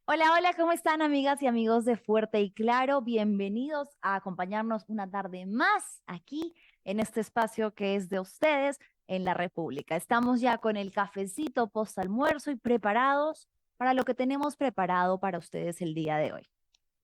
Hola, hola, ¿cómo están amigas y amigos de Fuerte y Claro? Bienvenidos a acompañarnos una tarde más aquí en este espacio que es de ustedes en la República. Estamos ya con el cafecito post almuerzo y preparados para lo que tenemos preparado para ustedes el día de hoy.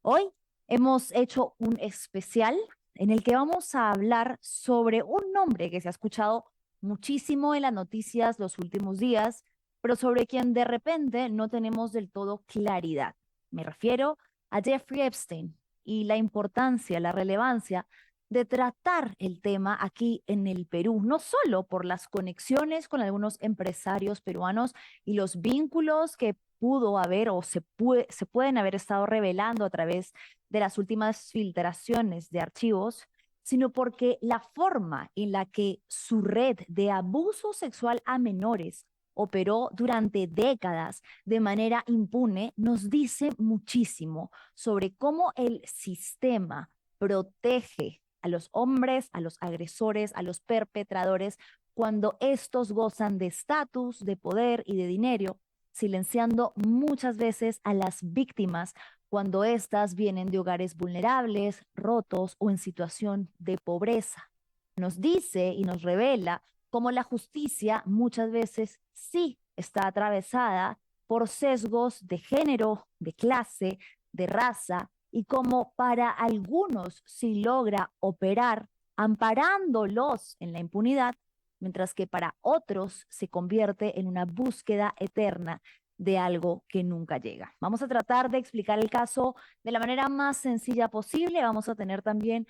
Hoy hemos hecho un especial en el que vamos a hablar sobre un nombre que se ha escuchado muchísimo en las noticias los últimos días, pero sobre quien de repente no tenemos del todo claridad. Me refiero a Jeffrey Epstein y la importancia, la relevancia de tratar el tema aquí en el Perú, no solo por las conexiones con algunos empresarios peruanos y los vínculos que pudo haber o se pueden haber estado revelando a través de las últimas filtraciones de archivos, sino porque la forma en la que su red de abuso sexual a menores operó durante décadas de manera impune nos dice muchísimo sobre cómo el sistema protege a los hombres, a los agresores, a los perpetradores, cuando estos gozan de estatus, de poder y de dinero, silenciando muchas veces a las víctimas cuando éstas vienen de hogares vulnerables, rotos o en situación de pobreza. Nos dice y nos revela cómo la justicia muchas veces sí está atravesada por sesgos de género, de clase, de raza, y cómo para algunos sí logra operar amparándolos en la impunidad, mientras que para otros se convierte en una búsqueda eterna de algo que nunca llega. Vamos a tratar de explicar el caso de la manera más sencilla posible. Vamos a tener también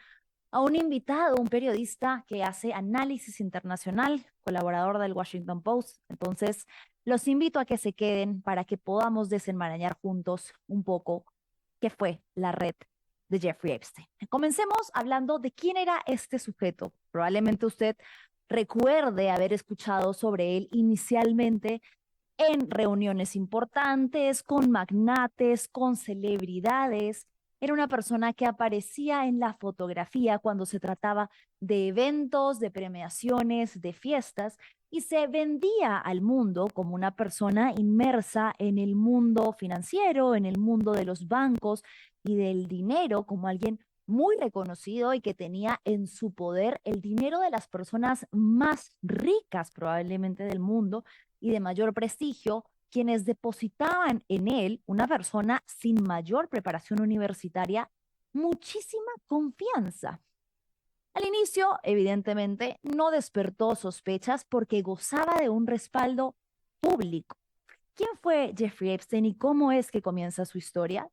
a un invitado, un periodista que hace análisis internacional, colaborador del Washington Post. Entonces, los invito a que se queden para que podamos desenmarañar juntos un poco qué fue la red de Jeffrey Epstein. Comencemos hablando de quién era este sujeto. Probablemente usted recuerde haber escuchado sobre él inicialmente en reuniones importantes, con magnates, con celebridades. Era una persona que aparecía en la fotografía cuando se trataba de eventos, de premiaciones, de fiestas, y se vendía al mundo como una persona inmersa en el mundo financiero, en el mundo de los bancos y del dinero, como alguien muy reconocido y que tenía en su poder el dinero de las personas más ricas probablemente del mundo y de mayor prestigio, quienes depositaban en él, una persona sin mayor preparación universitaria, muchísima confianza. Al inicio, evidentemente, no despertó sospechas porque gozaba de un respaldo público. ¿Quién fue Jeffrey Epstein y cómo es que comienza su historia?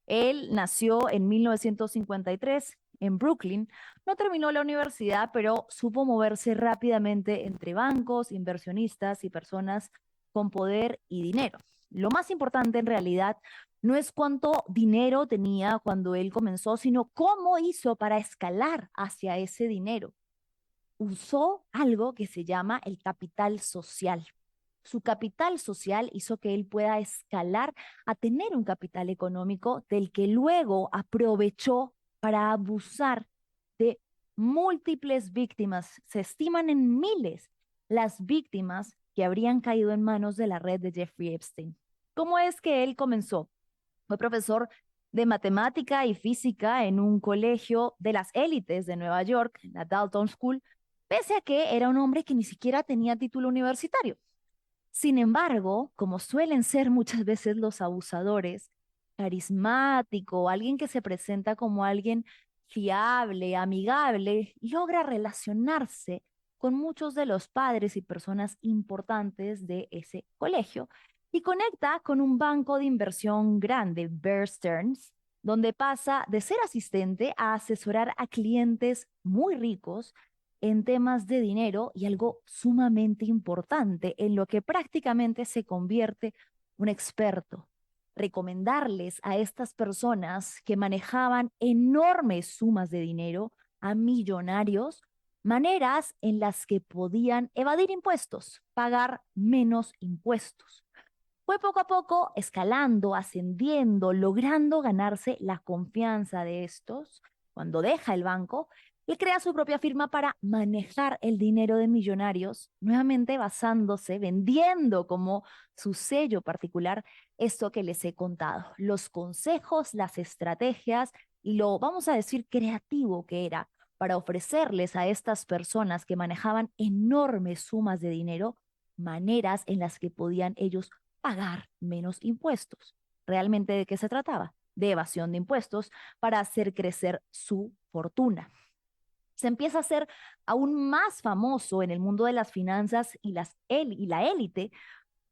Él nació en 1953 en Brooklyn. No terminó la universidad, pero supo moverse rápidamente entre bancos, inversionistas y personas con poder y dinero. Lo más importante en realidad no es cuánto dinero tenía cuando él comenzó, sino cómo hizo para escalar hacia ese dinero. Usó algo que se llama el capital social. Su capital social hizo que él pueda escalar a tener un capital económico del que luego aprovechó para abusar de múltiples víctimas. Se estiman en miles las víctimas que habrían caído en manos de la red de Jeffrey Epstein. ¿Cómo es que él comenzó? Fue profesor de matemática y física en un colegio de las élites de Nueva York, la Dalton School, pese a que era un hombre que ni siquiera tenía título universitario. Sin embargo, como suelen ser muchas veces los abusadores, carismático, alguien que se presenta como alguien fiable, amigable, logra relacionarse con muchos de los padres y personas importantes de ese colegio y conecta con un banco de inversión grande, Bear Stearns, donde pasa de ser asistente a asesorar a clientes muy ricos en temas de dinero y algo sumamente importante, en lo que prácticamente se convierte un experto. Recomendarles a estas personas que manejaban enormes sumas de dinero a millonarios, maneras en las que podían evadir impuestos, pagar menos impuestos. Fue poco a poco escalando, ascendiendo, logrando ganarse la confianza de estos. Cuando deja el banco, Él crea su propia firma para manejar el dinero de millonarios, nuevamente basándose, vendiendo como su sello particular esto que les he contado, los consejos, las estrategias y lo, vamos a decir, creativo que era para ofrecerles a estas personas que manejaban enormes sumas de dinero, maneras en las que podían ellos pagar menos impuestos. ¿Realmente de qué se trataba? De evasión de impuestos para hacer crecer su fortuna. Se empieza a ser aún más famoso en el mundo de las finanzas y la élite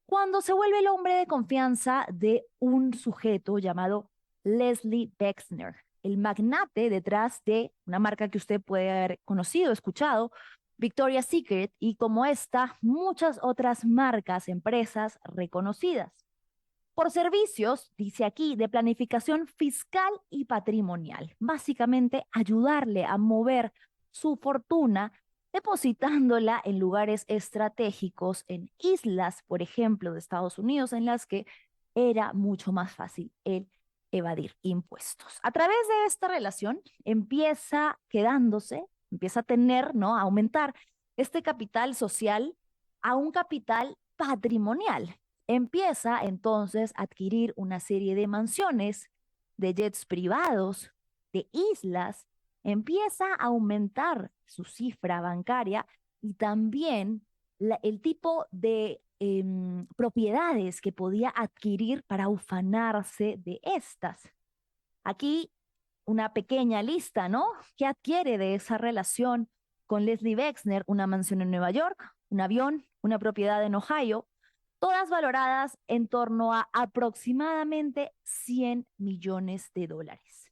cuando se vuelve el hombre de confianza de un sujeto llamado Leslie Wexner, el magnate detrás de una marca que usted puede haber conocido, escuchado, Victoria's Secret, y como esta, muchas otras marcas, empresas reconocidas. Por servicios, dice aquí, de planificación fiscal y patrimonial. Básicamente, ayudarle a mover su fortuna depositándola en lugares estratégicos, en islas, por ejemplo, de Estados Unidos, en las que era mucho más fácil el evadir impuestos. A través de esta relación empieza quedándose, empieza a tener, ¿no? A aumentar este capital social a un capital patrimonial. Empieza entonces a adquirir una serie de mansiones, de jets privados, de islas, empieza a aumentar su cifra bancaria y también el tipo de propiedades que podía adquirir para ufanarse de estas. Aquí una pequeña lista, ¿no? ¿Qué adquiere de esa relación con Leslie Wexner? Una mansión en Nueva York, un avión, una propiedad en Ohio, todas valoradas en torno a aproximadamente 100 millones de dólares.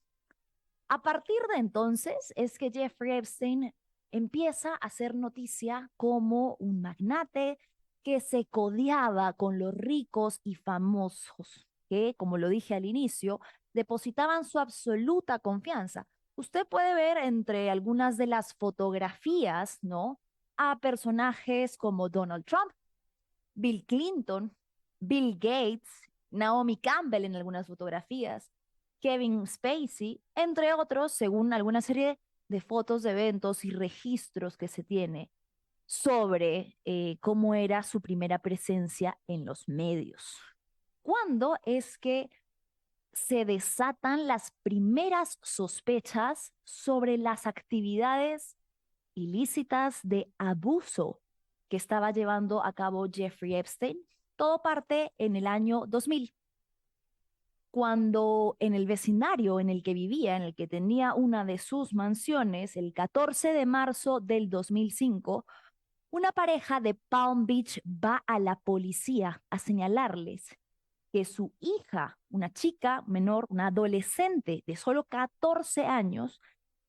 A partir de entonces es que Jeffrey Epstein empieza a hacer noticia como un magnate que se codeaba con los ricos y famosos, que, como lo dije al inicio, depositaban su absoluta confianza. Usted puede ver entre algunas de las fotografías, ¿no? A personajes como Donald Trump, Bill Clinton, Bill Gates, Naomi Campbell en algunas fotografías, Kevin Spacey, entre otros, según alguna serie de fotos de eventos y registros que se tiene sobre cómo era su primera presencia en los medios. ¿Cuándo es que se desatan las primeras sospechas sobre las actividades ilícitas de abuso que estaba llevando a cabo Jeffrey Epstein? Todo parte en el año 2000, cuando en el vecindario en el que vivía, en el que tenía una de sus mansiones, el 14 de marzo del 2005, una pareja de Palm Beach va a la policía a señalarles que su hija, una chica menor, una adolescente de solo 14 años,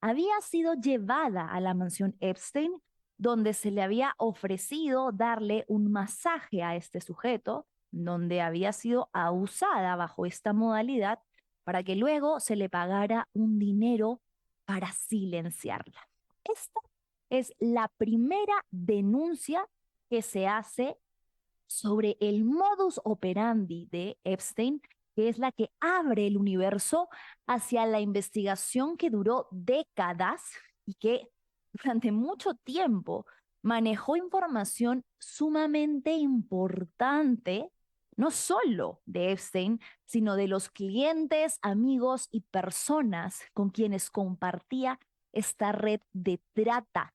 había sido llevada a la mansión Epstein, donde se le había ofrecido darle un masaje a este sujeto, donde había sido abusada bajo esta modalidad, para que luego se le pagara un dinero para silenciarla. Esta es la primera denuncia que se hace sobre el modus operandi de Epstein, que es la que abre el universo hacia la investigación que duró décadas y que durante mucho tiempo manejó información sumamente importante, no solo de Epstein, sino de los clientes, amigos y personas con quienes compartía esta red de trata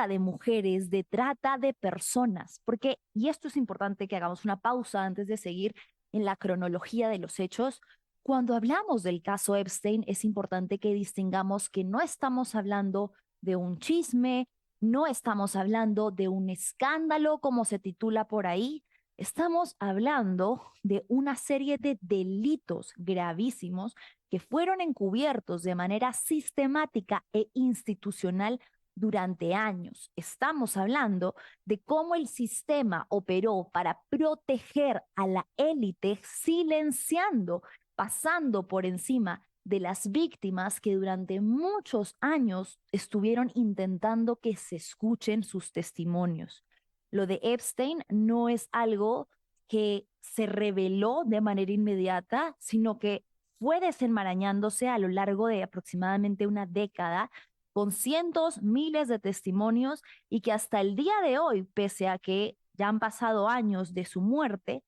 de mujeres, de trata de personas, porque, y esto es importante que hagamos una pausa antes de seguir en la cronología de los hechos, cuando hablamos del caso Epstein es importante que distingamos que no estamos hablando de un chisme, no estamos hablando de un escándalo como se titula por ahí, estamos hablando de una serie de delitos gravísimos que fueron encubiertos de manera sistemática e institucional durante años. Estamos hablando de cómo el sistema operó para proteger a la élite, silenciando, pasando por encima de las víctimas que durante muchos años estuvieron intentando que se escuchen sus testimonios. Lo de Epstein no es algo que se reveló de manera inmediata, sino que fue desenmarañándose a lo largo de aproximadamente una década, con cientos, miles de testimonios y que hasta el día de hoy, pese a que ya han pasado años de su muerte,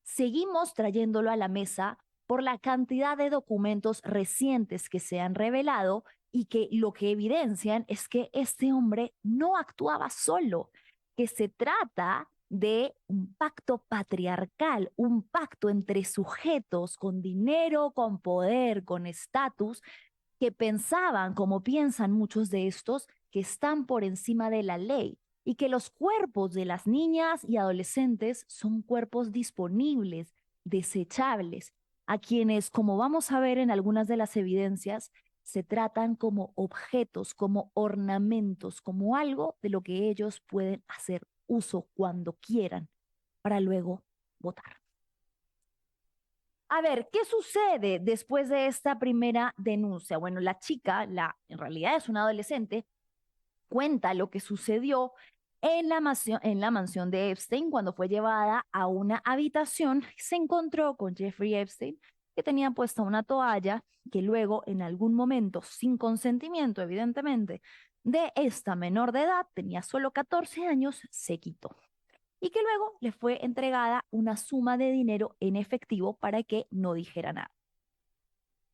seguimos trayéndolo a la mesa por la cantidad de documentos recientes que se han revelado y que lo que evidencian es que este hombre no actuaba solo, que se trata de un pacto patriarcal, un pacto entre sujetos con dinero, con poder, con estatus, que pensaban, como piensan muchos de estos, que están por encima de la ley y que los cuerpos de las niñas y adolescentes son cuerpos disponibles, desechables, a quienes, como vamos a ver en algunas de las evidencias, se tratan como objetos, como ornamentos, como algo de lo que ellos pueden hacer uso cuando quieran para luego votar. A ver, ¿qué sucede después de esta primera denuncia? Bueno, la chica, en realidad es una adolescente, cuenta lo que sucedió en la mansión de Epstein cuando fue llevada a una habitación. Se encontró con Jeffrey Epstein, que tenía puesta una toalla que luego, en algún momento, sin consentimiento, evidentemente, de esta menor de edad, tenía solo 14 años, se quitó y que luego le fue entregada una suma de dinero en efectivo para que no dijera nada.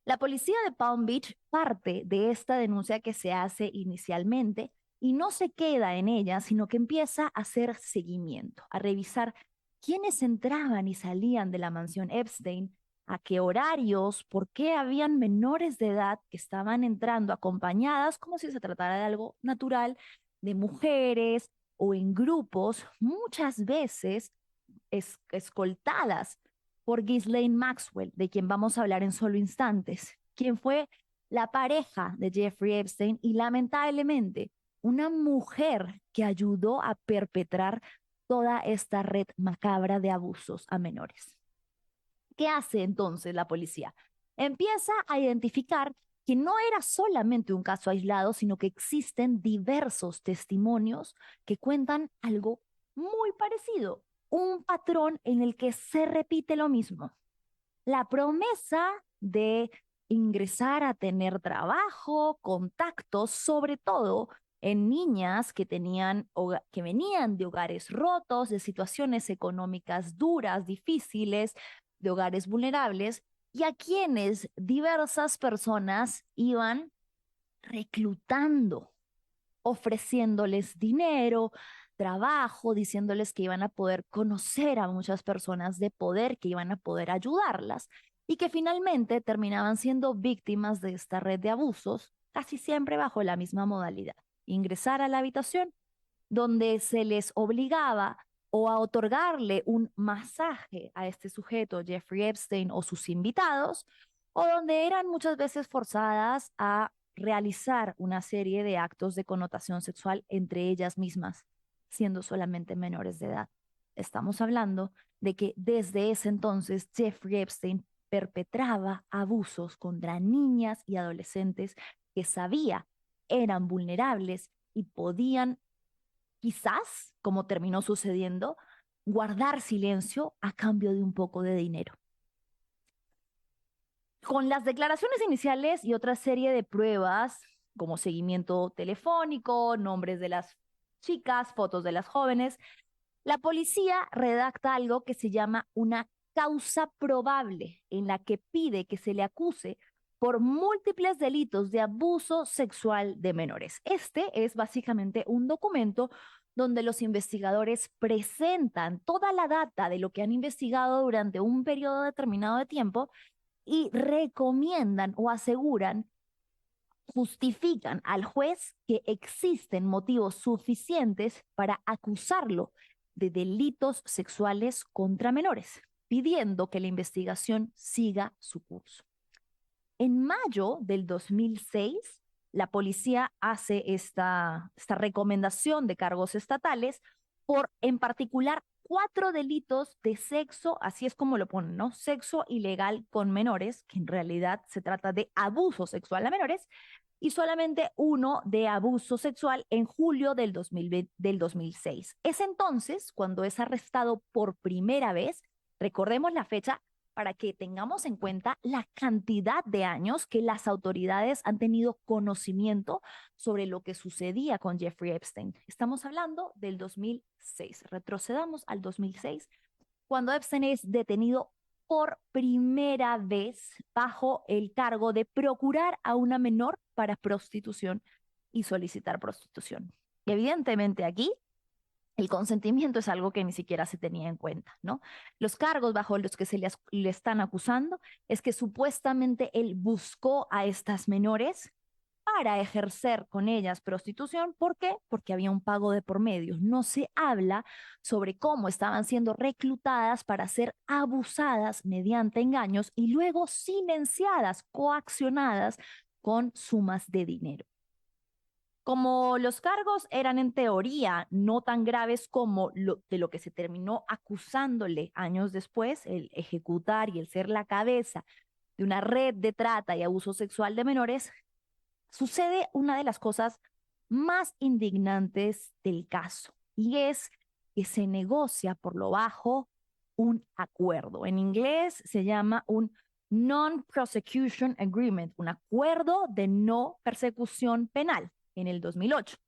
La policía de Palm Beach parte de esta denuncia que se hace inicialmente y no se queda en ella, sino que empieza a hacer seguimiento, a revisar quiénes entraban y salían de la mansión Epstein, a qué horarios, por qué habían menores de edad que estaban entrando acompañadas como si se tratara de algo natural, de mujeres o en grupos, muchas veces escoltadas por Ghislaine Maxwell, de quien vamos a hablar en solo instantes, quien fue la pareja de Jeffrey Epstein y lamentablemente una mujer que ayudó a perpetrar toda esta red macabra de abusos a menores. ¿Qué hace entonces la policía? Empieza a identificar que no era solamente un caso aislado, sino que existen diversos testimonios que cuentan algo muy parecido, un patrón en el que se repite lo mismo. La promesa de ingresar a tener trabajo, contactos, sobre todo en niñas que que venían de hogares rotos, de situaciones económicas duras, difíciles, de hogares vulnerables, y a quienes diversas personas iban reclutando, ofreciéndoles dinero, trabajo, diciéndoles que iban a poder conocer a muchas personas de poder, que iban a poder ayudarlas y que finalmente terminaban siendo víctimas de esta red de abusos, casi siempre bajo la misma modalidad: ingresar a la habitación donde se les obligaba o a otorgarle un masaje a este sujeto, Jeffrey Epstein, o sus invitados, o donde eran muchas veces forzadas a realizar una serie de actos de connotación sexual entre ellas mismas, siendo solamente menores de edad. Estamos hablando de que desde ese entonces Jeffrey Epstein perpetraba abusos contra niñas y adolescentes que sabía eran vulnerables y podían, quizás, como terminó sucediendo, guardar silencio a cambio de un poco de dinero. Con las declaraciones iniciales y otra serie de pruebas, como seguimiento telefónico, nombres de las chicas, fotos de las jóvenes, la policía redacta algo que se llama una causa probable, en la que pide que se le acuse por múltiples delitos de abuso sexual de menores. Este es básicamente un documento donde los investigadores presentan toda la data de lo que han investigado durante un periodo determinado de tiempo y recomiendan o aseguran, justifican al juez que existen motivos suficientes para acusarlo de delitos sexuales contra menores, pidiendo que la investigación siga su curso. En mayo del 2006, la policía hace esta recomendación de cargos estatales por, en particular, 4 delitos de sexo, así es como lo ponen, ¿no? Sexo ilegal con menores, que en realidad se trata de abuso sexual a menores, y solamente uno de abuso sexual en julio del 2006. Es entonces cuando es arrestado por primera vez, recordemos la fecha, para que tengamos en cuenta la cantidad de años que las autoridades han tenido conocimiento sobre lo que sucedía con Jeffrey Epstein. Estamos hablando del 2006. Retrocedamos al 2006, cuando Epstein es detenido por primera vez bajo el cargo de procurar a una menor para prostitución y solicitar prostitución. Y evidentemente aquí el consentimiento es algo que ni siquiera se tenía en cuenta, ¿no? Los cargos bajo los que le están acusando es que supuestamente él buscó a estas menores para ejercer con ellas prostitución. ¿Por qué? Porque había un pago de por medio. No se habla sobre cómo estaban siendo reclutadas para ser abusadas mediante engaños y luego silenciadas, coaccionadas con sumas de dinero. Como los cargos eran en teoría no tan graves como de lo que se terminó acusándole años después, el ejecutar y el ser la cabeza de una red de trata y abuso sexual de menores, sucede una de las cosas más indignantes del caso, y es que se negocia por lo bajo un acuerdo. En inglés se llama un Non-Prosecution Agreement, un acuerdo de no persecución penal en el 2008.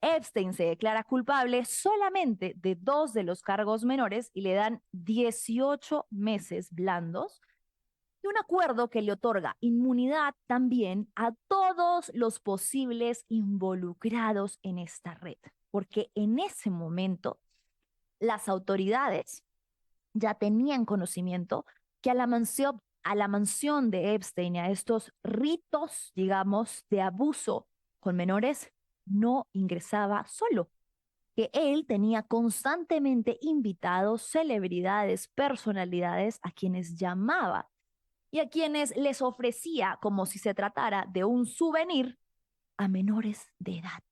Epstein se declara culpable solamente de 2 de los cargos menores y le dan 18 meses blandos, de un acuerdo que le otorga inmunidad también a todos los posibles involucrados en esta red, porque en ese momento las autoridades ya tenían conocimiento que a la mansión de Epstein y a estos ritos, digamos, de abuso con menores, no ingresaba solo, que él tenía constantemente invitados celebridades, personalidades a quienes llamaba y a quienes les ofrecía, como si se tratara de un souvenir, a menores de edad.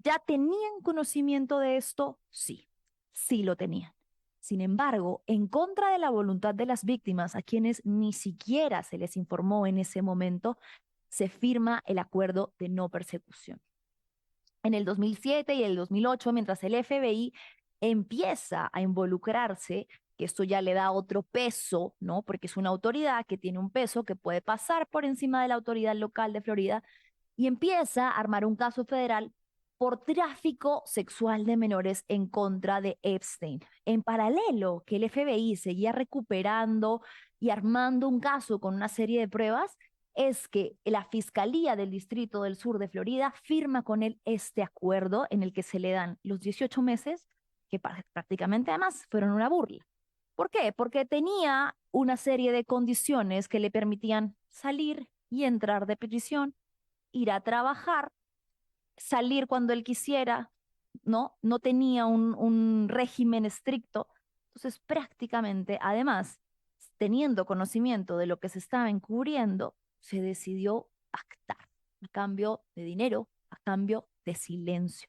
¿Ya tenían conocimiento de esto? Sí, sí lo tenían. Sin embargo, en contra de la voluntad de las víctimas, a quienes ni siquiera se les informó en ese momento, se firma el acuerdo de no persecución. En el 2007 y el 2008, mientras el FBI empieza a involucrarse, que esto ya le da otro peso, ¿no? Porque es una autoridad que tiene un peso que puede pasar por encima de la autoridad local de Florida, y empieza a armar un caso federal por tráfico sexual de menores en contra de Epstein. En paralelo, que el FBI seguía recuperando y armando un caso con una serie de pruebas, es que la Fiscalía del Distrito del Sur de Florida firma con él este acuerdo en el que se le dan los 18 meses, que prácticamente además fueron una burla. ¿Por qué? Porque tenía una serie de condiciones que le permitían salir y entrar de prisión, ir a trabajar, salir cuando él quisiera, ¿no? No tenía un régimen estricto. Entonces, prácticamente, además, teniendo conocimiento de lo que se estaba encubriendo, se decidió pactar a cambio de dinero, a cambio de silencio.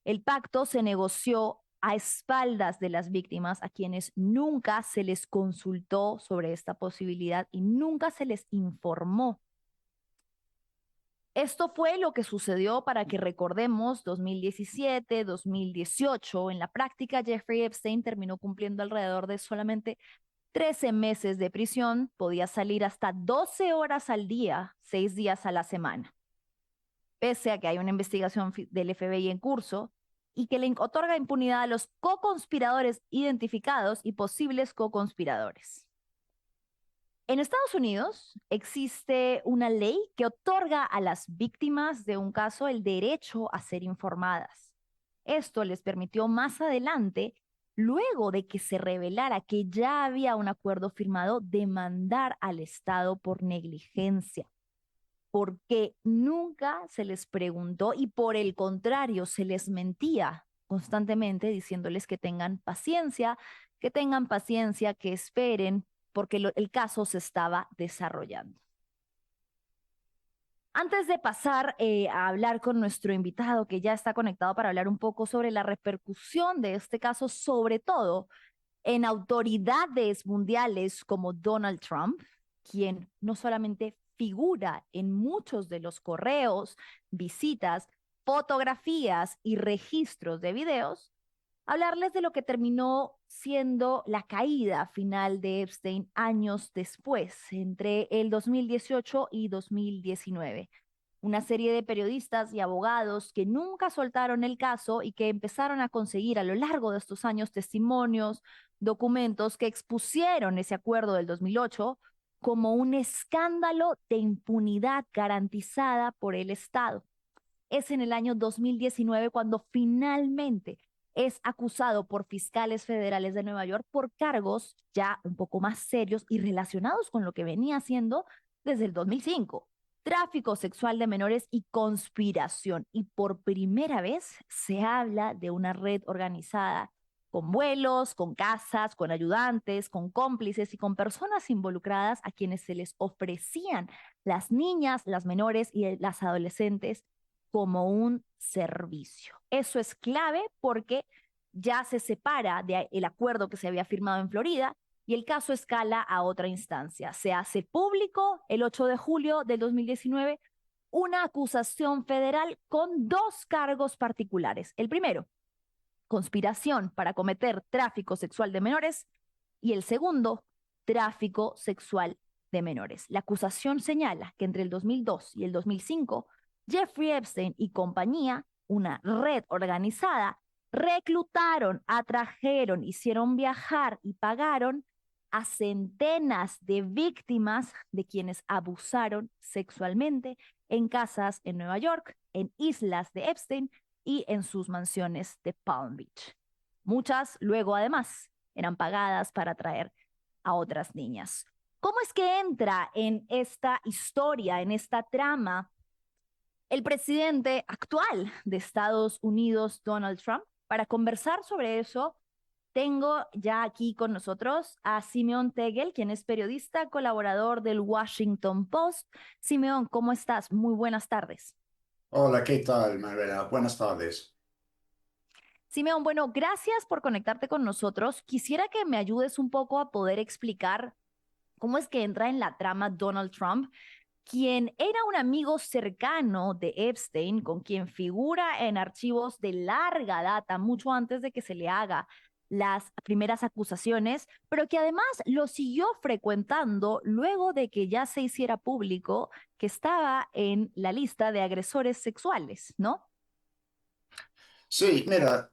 El pacto se negoció a espaldas de las víctimas, a quienes nunca se les consultó sobre esta posibilidad y nunca se les informó. Esto fue lo que sucedió, para que recordemos, 2017, 2018. En la práctica, Jeffrey Epstein terminó cumpliendo alrededor de solamente 13 meses de prisión, podía salir hasta 12 horas al día, 6 días a la semana. Pese a que hay una investigación del FBI en curso y que le otorga impunidad a los co-conspiradores identificados y posibles co-conspiradores. En Estados Unidos existe una ley que otorga a las víctimas de un caso el derecho a ser informadas. Esto les permitió más adelante, luego de que se revelara que ya había un acuerdo firmado, demandar al Estado por negligencia, porque nunca se les preguntó y por el contrario se les mentía constantemente diciéndoles que tengan paciencia, que esperen, porque el caso se estaba desarrollando. Antes de pasar a hablar con nuestro invitado, que ya está conectado para hablar un poco sobre la repercusión de este caso, sobre todo en autoridades mundiales como Donald Trump, quien no solamente figura en muchos de los correos, visitas, fotografías y registros de videos, hablarles de lo que terminó siendo la caída final de Epstein años después, entre el 2018 y 2019. Una serie de periodistas y abogados que nunca soltaron el caso y que empezaron a conseguir a lo largo de estos años testimonios, documentos que expusieron ese acuerdo del 2008 como un escándalo de impunidad garantizada por el Estado. Es en el año 2019 cuando finalmente es acusado por fiscales federales de Nueva York por cargos ya un poco más serios y relacionados con lo que venía haciendo desde el 2005: tráfico sexual de menores y conspiración. Y por primera vez se habla de una red organizada con vuelos, con casas, con ayudantes, con cómplices y con personas involucradas a quienes se les ofrecían las niñas, las menores y las adolescentes como un servicio. Eso es clave porque ya se separa del acuerdo que se había firmado en Florida y el caso escala a otra instancia. Se hace público el 8 de julio del 2019 una acusación federal con dos cargos particulares. El primero, conspiración para cometer tráfico sexual de menores, y el segundo, tráfico sexual de menores. La acusación señala que entre el 2002 y el 2005, Jeffrey Epstein y compañía, una red organizada, reclutaron, atrajeron, hicieron viajar y pagaron a centenas de víctimas de quienes abusaron sexualmente en casas en Nueva York, en islas de Epstein y en sus mansiones de Palm Beach. Muchas luego, además, eran pagadas para traer a otras niñas. ¿Cómo es que entra en esta historia, en esta trama, el presidente actual de Estados Unidos, Donald Trump? Para conversar sobre eso, tengo ya aquí con nosotros a Simeón Tegel, quien es periodista, colaborador del Washington Post. Simeón, ¿cómo estás? Muy buenas tardes. Hola, ¿qué tal, Manuela? Buenas tardes. Simeón, bueno, gracias por conectarte con nosotros. Quisiera que me ayudes un poco a poder explicar cómo es que entra en la trama Donald Trump, quien era un amigo cercano de Epstein, con quien figura en archivos de larga data, mucho antes de que se le haga las primeras acusaciones, pero que además lo siguió frecuentando luego de que ya se hiciera público que estaba en la lista de agresores sexuales, ¿no? Sí, mira,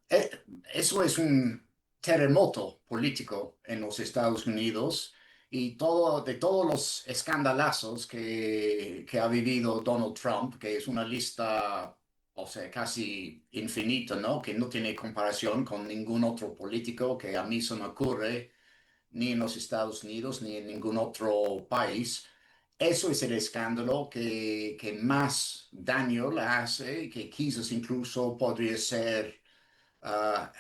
eso es un terremoto político en los Estados Unidos y de todos los escandalazos que ha vivido Donald Trump, que es una lista, o sea, casi infinita, ¿no? Que no tiene comparación con ningún otro político que a mí se me ocurre ni en los Estados Unidos ni en ningún otro país. Eso es el escándalo que más daño le hace, que quizás incluso podría ser ah,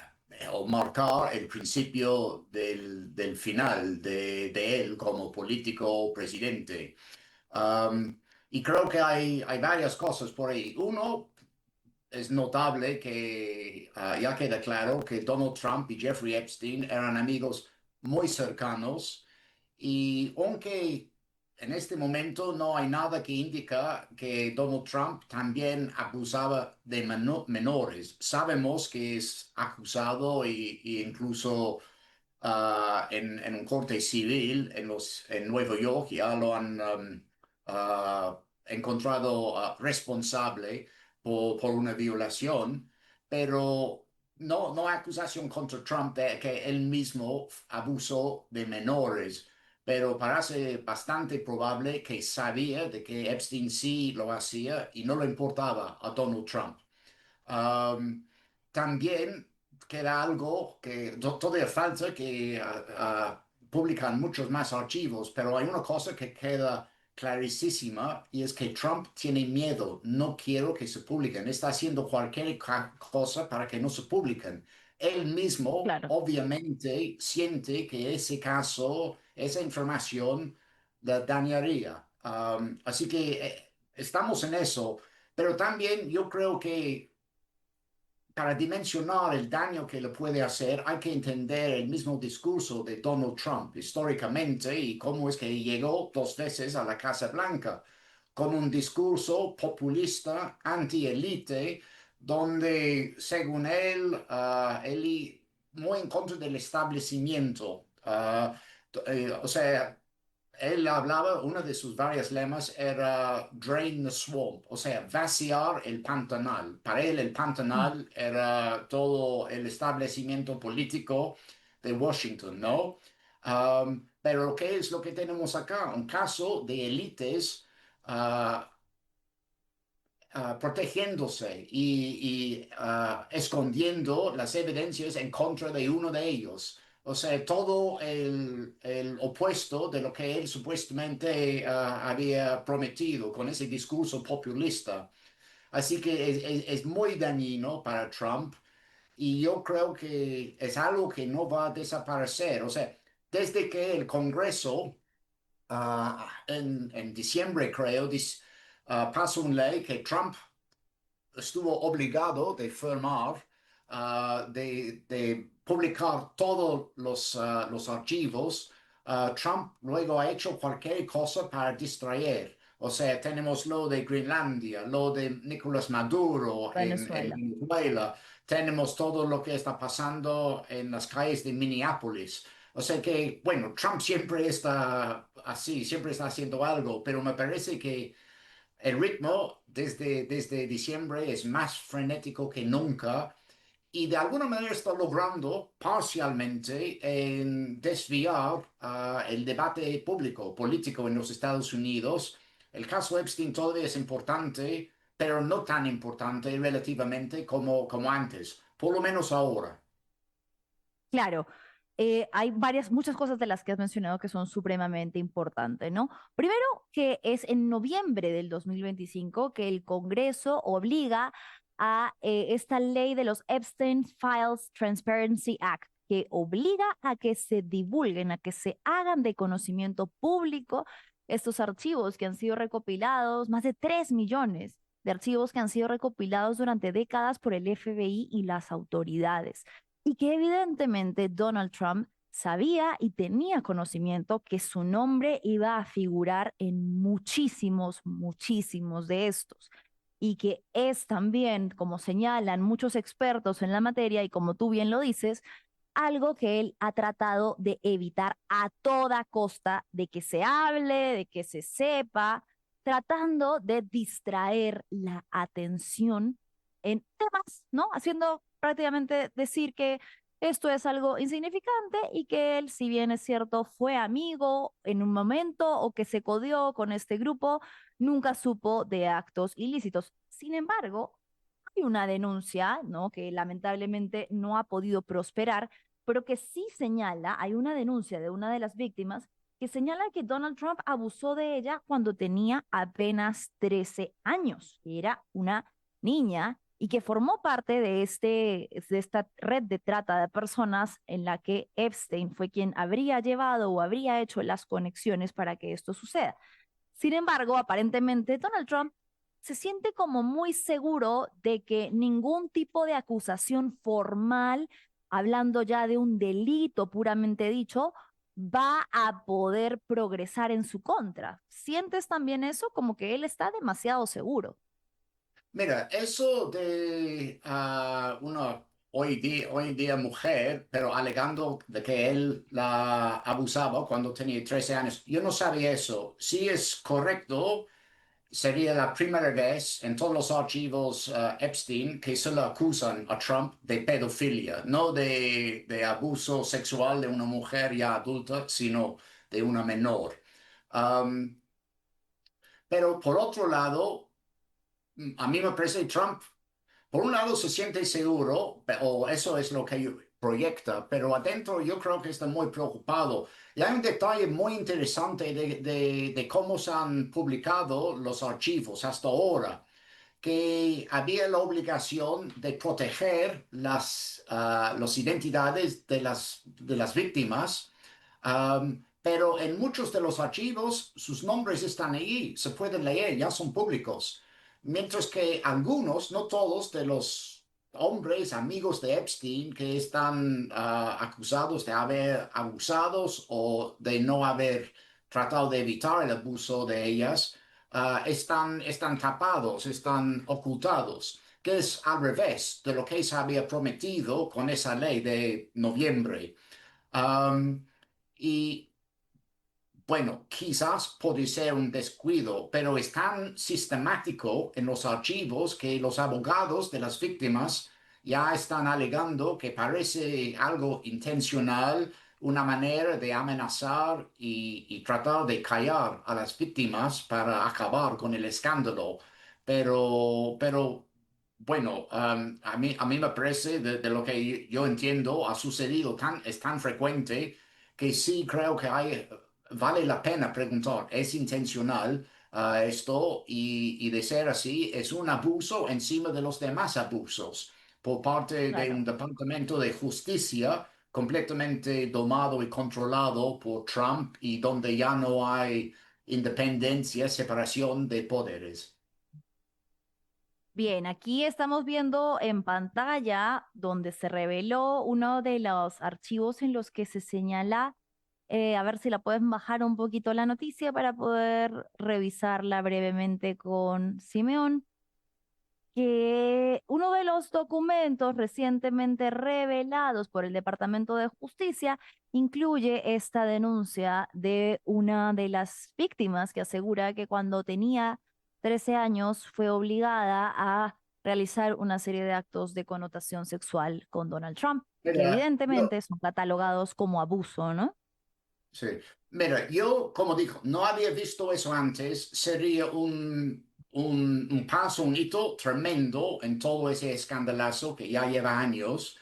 o marcar el principio del final de él como político o presidente. Um, y creo que hay varias cosas por ahí. Uno, es notable que ya queda claro que Donald Trump y Jeffrey Epstein eran amigos muy cercanos y aunque en este momento no hay nada que indica que Donald Trump también abusaba de menores, sabemos que es acusado y incluso en un corte civil en Nueva York ya lo han encontrado responsable por una violación, pero no hay acusación contra Trump de que él mismo abusó de menores. Pero parece bastante probable que sabía de que Epstein sí lo hacía y no le importaba a Donald Trump. Um, También queda algo que todavía falta que publican muchos más archivos, pero hay una cosa que queda clarísima y es que Trump tiene miedo, no quiero que se publiquen, está haciendo cualquier cosa para que no se publiquen. Él mismo Claro. obviamente siente que ese caso, esa información le dañaría. Así que estamos en eso, pero también yo creo que para dimensionar el daño que le puede hacer, hay que entender el mismo discurso de Donald Trump históricamente y cómo es que llegó dos veces a la Casa Blanca con un discurso populista, anti-élite, donde, según él, muy en contra del establecimiento. O sea, él hablaba, una de sus varias lemas era drain the swamp, o sea, vaciar el pantanal. Para él el Mm. pantanal era todo el establecimiento político de Washington, ¿no? Pero ¿qué es lo que tenemos acá? Un caso de élites ah, protegiéndose y escondiendo las evidencias en contra de uno de ellos. O sea, todo el opuesto de lo que él supuestamente había prometido con ese discurso populista. Así que es muy dañino para Trump y yo creo que es algo que no va a desaparecer. O sea, desde que el Congreso en diciembre, creo, pasó una ley que Trump estuvo obligado de firmar, de publicar todos los archivos. Trump luego ha hecho cualquier cosa para distraer. O sea, tenemos lo de Groenlandia, lo de Nicolás Maduro en Venezuela. Venezuela, tenemos todo lo que está pasando en las calles de Minneapolis. O sea que, bueno, Trump siempre está así, siempre está haciendo algo, pero me parece que el ritmo desde diciembre es más frenético que nunca y de alguna manera está logrando parcialmente en desviar el debate público, político en los Estados Unidos. El caso Epstein todavía es importante, pero no tan importante relativamente como antes, por lo menos ahora. Claro, hay muchas cosas de las que has mencionado que son supremamente importantes, ¿no? Primero, que es en noviembre del 2025 que el Congreso obliga a esta ley de los Epstein Files Transparency Act, que obliga a que se divulguen, a que se hagan de conocimiento público estos archivos que han sido recopilados, más de 3 millones de archivos que han sido recopilados durante décadas por el FBI y las autoridades y que evidentemente Donald Trump sabía y tenía conocimiento que su nombre iba a figurar en muchísimos, muchísimos de estos. Y que es también, como señalan muchos expertos en la materia y como tú bien lo dices, algo que él ha tratado de evitar a toda costa, de que se hable, de que se sepa, tratando de distraer la atención en temas, ¿no? Haciendo prácticamente decir que esto es algo insignificante y que él, si bien es cierto, fue amigo en un momento o que se codió con este grupo, nunca supo de actos ilícitos. Sin embargo, hay una denuncia, ¿no? Que lamentablemente no ha podido prosperar, pero que sí señala, hay una denuncia de una de las víctimas que señala que Donald Trump abusó de ella cuando tenía apenas 13 años, que era una niña y que formó parte de esta red de trata de personas en la que Epstein fue quien habría llevado o habría hecho las conexiones para que esto suceda. Sin embargo, aparentemente Donald Trump se siente como muy seguro de que ningún tipo de acusación formal, hablando ya de un delito puramente dicho, va a poder progresar en su contra. ¿Sientes también eso? Como que él está demasiado seguro. Mira, eso de una hoy en día mujer, pero alegando de que él la abusaba cuando tenía 13 años, yo no sabía eso. Si es correcto, sería la primera vez en todos los archivos Epstein que se le acusan a Trump de pedofilia, no de abuso sexual de una mujer ya adulta, sino de una menor. Um, pero por otro lado, a mí me parece que Trump por un lado se siente seguro, o eso es lo que proyecta, pero adentro yo creo que está muy preocupado. Y hay un detalle muy interesante de cómo se han publicado los archivos hasta ahora, que había la obligación de proteger las identidades de las víctimas, pero en muchos de los archivos sus nombres están ahí, se pueden leer, ya son públicos. Mientras que algunos, no todos, de los hombres amigos de Epstein que están acusados de haber abusados o de no haber tratado de evitar el abuso de ellas, están tapados, están ocultados. que es al revés de lo que se había prometido con esa ley de noviembre. Um, y bueno, quizás puede ser un descuido, pero es tan sistemático en los archivos que los abogados de las víctimas ya están alegando que parece algo intencional, una manera de amenazar y tratar de callar a las víctimas para acabar con el escándalo. Pero bueno, a mí me parece, de lo que yo entiendo, ha sucedido es tan frecuente que sí creo que vale la pena preguntar, ¿es intencional esto? Y de ser así, es un abuso encima de los demás abusos por parte de un Claro. departamento de justicia completamente domado y controlado por Trump y donde ya no hay independencia, separación de poderes. Bien, aquí estamos viendo en pantalla donde se reveló uno de los archivos en los que se señala, a ver si la pueden bajar un poquito la noticia para poder revisarla brevemente con Simeón, que uno de los documentos recientemente revelados por el Departamento de Justicia incluye esta denuncia de una de las víctimas que asegura que cuando tenía 13 años fue obligada a realizar una serie de actos de connotación sexual con Donald Trump, que Mira, yo, evidentemente son catalogados como abuso, ¿no? sí. Mira, yo, como digo, no había visto eso antes. Sería un paso, un hito tremendo en todo ese escandalazo que ya lleva años.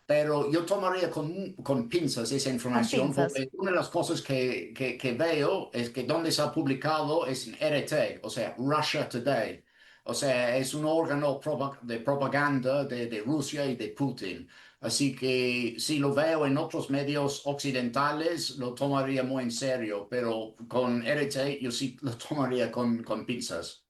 Pero yo tomaría con pinzas esa Con información pinzas. porque una de las cosas que veo es que donde se ha publicado es en RT, o sea, Russia Today. O sea, es un órgano de propaganda de Rusia y de Putin. Así que si lo veo en otros medios occidentales, lo tomaría muy en serio, pero con RT yo sí lo tomaría con pinzas.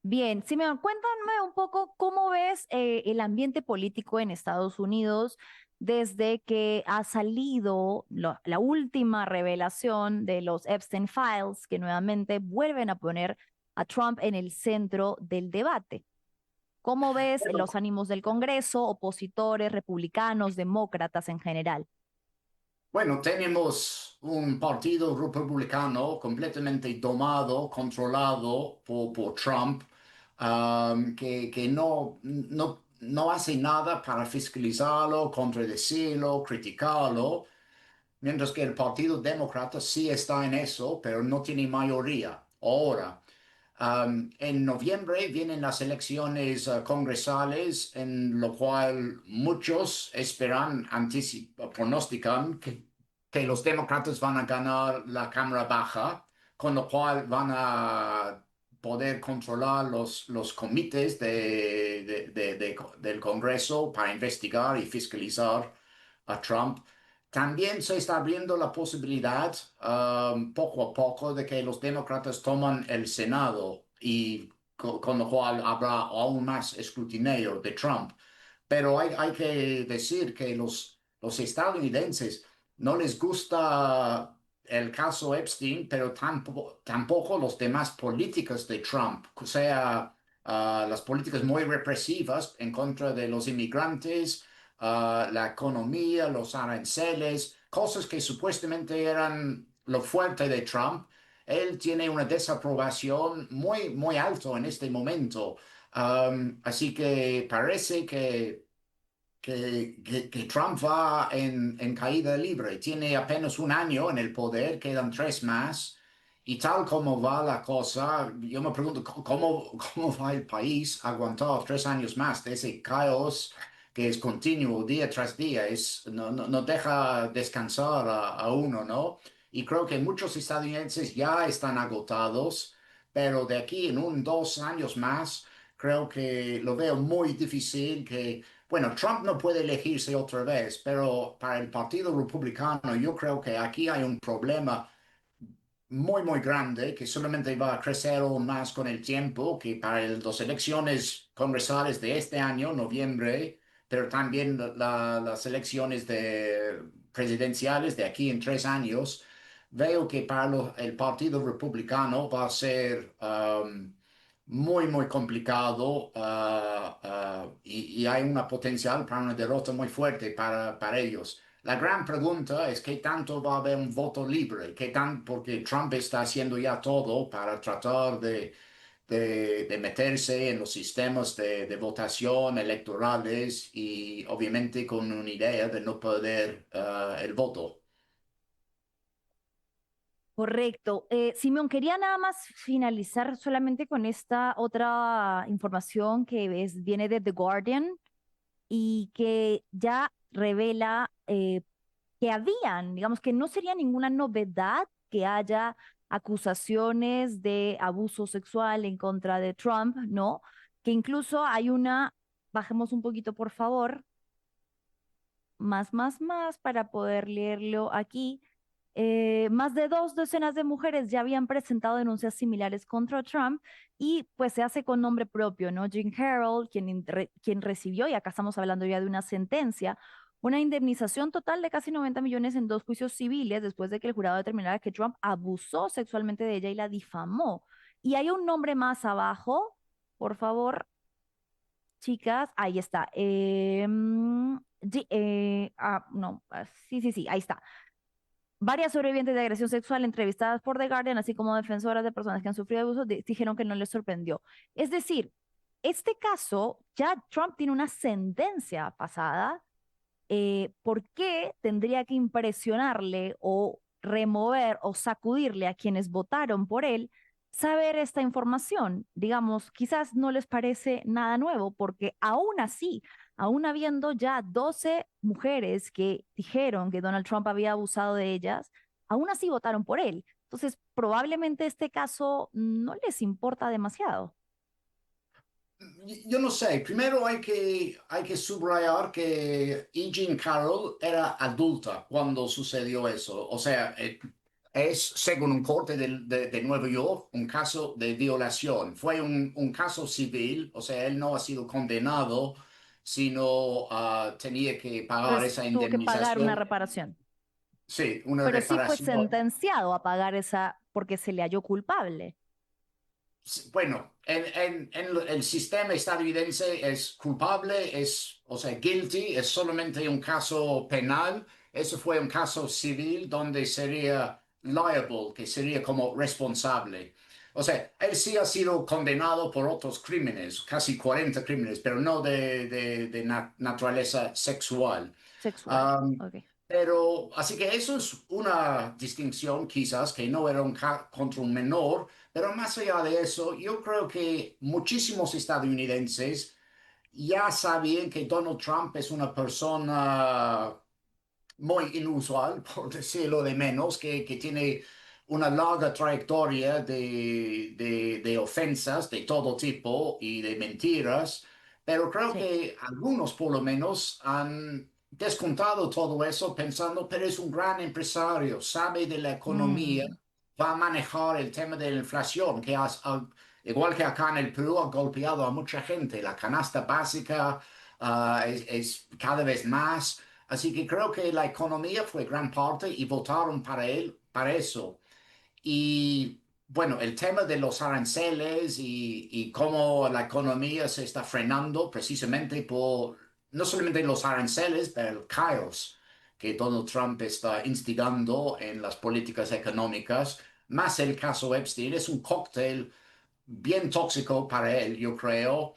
Bien, Simeón, cuéntame un poco cómo ves el ambiente político en Estados Unidos desde que ha salido la última revelación de los Epstein Files, que nuevamente vuelven a poner a Trump en el centro del debate. ¿Cómo ves los ánimos del Congreso, opositores, republicanos, demócratas en general? Bueno, tenemos un partido republicano completamente domado, controlado por Trump, que no hace nada para fiscalizarlo, contradecirlo, criticarlo, mientras que el Partido Demócrata sí está en eso, pero no tiene mayoría. Ahora, en noviembre vienen las elecciones congresales, en lo cual muchos esperan, pronostican que los demócratas van a ganar la Cámara Baja, con lo cual van a poder controlar los comités del Congreso para investigar y fiscalizar a Trump. También se está abriendo la posibilidad, poco a poco, de que los demócratas toman el Senado y con lo cual habrá aún más escrutinio de Trump. Pero hay que decir que los estadounidenses no les gusta el caso Epstein, pero tampoco los demás políticas de Trump, o sea, las políticas muy represivas en contra de los inmigrantes, la economía, los aranceles, cosas que supuestamente eran lo fuerte de Trump. Él tiene una desaprobación muy, muy alto en este momento. Así que parece que Trump va en caída libre. Tiene apenas un año en el poder, quedan tres más. Y tal como va la cosa, yo me pregunto cómo va el país a aguantar 3 años más de ese caos que es continuo día tras día. No deja descansar a uno, ¿no? Y creo que muchos estadounidenses ya están agotados, pero de aquí en 2 años más, creo que lo veo muy difícil que bueno, Trump no puede elegirse otra vez, pero para el Partido Republicano yo creo que aquí hay un problema muy, muy grande que solamente va a crecer aún más con el tiempo, que para las elecciones congresales de este año, noviembre, pero también las elecciones presidenciales de aquí en 3 años, veo que para el Partido Republicano muy complicado y hay una potencial para una derrota muy fuerte para ellos. La gran pregunta es qué tanto va a haber un voto libre, porque Trump está haciendo ya todo para tratar de meterse en los sistemas de votación electorales y obviamente con una idea de no perder el voto. Correcto. Simeón, quería nada más finalizar solamente con esta otra información que viene de The Guardian y que ya revela que habían, digamos que no sería ninguna novedad que haya acusaciones de abuso sexual en contra de Trump, ¿no? Que incluso hay una, bajemos un poquito por favor, más, para poder leerlo aquí. Más de 2 docenas de mujeres ya habían presentado denuncias similares contra Trump y pues se hace con nombre propio, ¿no? Jean Carroll, quien recibió, y acá estamos hablando ya de una sentencia, una indemnización total de casi 90 millones en 2 juicios civiles después de que el jurado determinara que Trump abusó sexualmente de ella y la difamó. Y hay un nombre más abajo, por favor, chicas, ahí está. No, sí, ahí está. Varias sobrevivientes de agresión sexual entrevistadas por The Guardian, así como defensoras de personas que han sufrido abuso, dijeron que no les sorprendió. Es decir, este caso, ya Trump tiene una sentencia pasada. ¿Por qué tendría que impresionarle o remover o sacudirle a quienes votaron por él saber esta información? Digamos, quizás no les parece nada nuevo, porque aún así, aún habiendo ya 12 mujeres que dijeron que Donald Trump había abusado de ellas, aún así votaron por él. Entonces, probablemente este caso no les importa demasiado. Yo no sé, primero hay que subrayar que E. Jean Carroll era adulta cuando sucedió eso. O sea, es, según un corte de Nueva York, un caso de violación. Fue un caso civil, o sea, él no ha sido condenado, sino tenía que pagar Entonces, esa tuvo que pagar una indemnización. reparación. Sí, una Pero sí fue reparación. sentenciado a pagar esa porque se le halló culpable. Bueno, en el sistema estadounidense es culpable, o sea, guilty, es solamente un caso penal. Eso fue un caso civil donde sería liable, que sería como responsable. O sea, él sí ha sido condenado por otros crímenes, casi 40 crímenes, pero no de naturaleza sexual. Sexual. Um, Ok. pero, así que eso es una distinción quizás, que no era contra un menor, pero más allá de eso, yo creo que muchísimos estadounidenses ya sabían que Donald Trump es una persona muy inusual, por decirlo de menos, que tiene una larga trayectoria de ofensas de todo tipo y de mentiras, pero creo Sí. que algunos por lo menos han descontado todo eso pensando, pero es un gran empresario, sabe de la economía, Mm, va a manejar el tema de la inflación, igual que acá en el Perú ha golpeado a mucha gente, la canasta básica es cada vez más. Así que creo que la economía fue gran parte y votaron para él, para eso. Y bueno, el tema de los aranceles y cómo la economía se está frenando precisamente por no solamente los aranceles, pero el caos que Donald Trump está instigando en las políticas económicas, más el caso Epstein, es un cóctel bien tóxico para él, yo creo.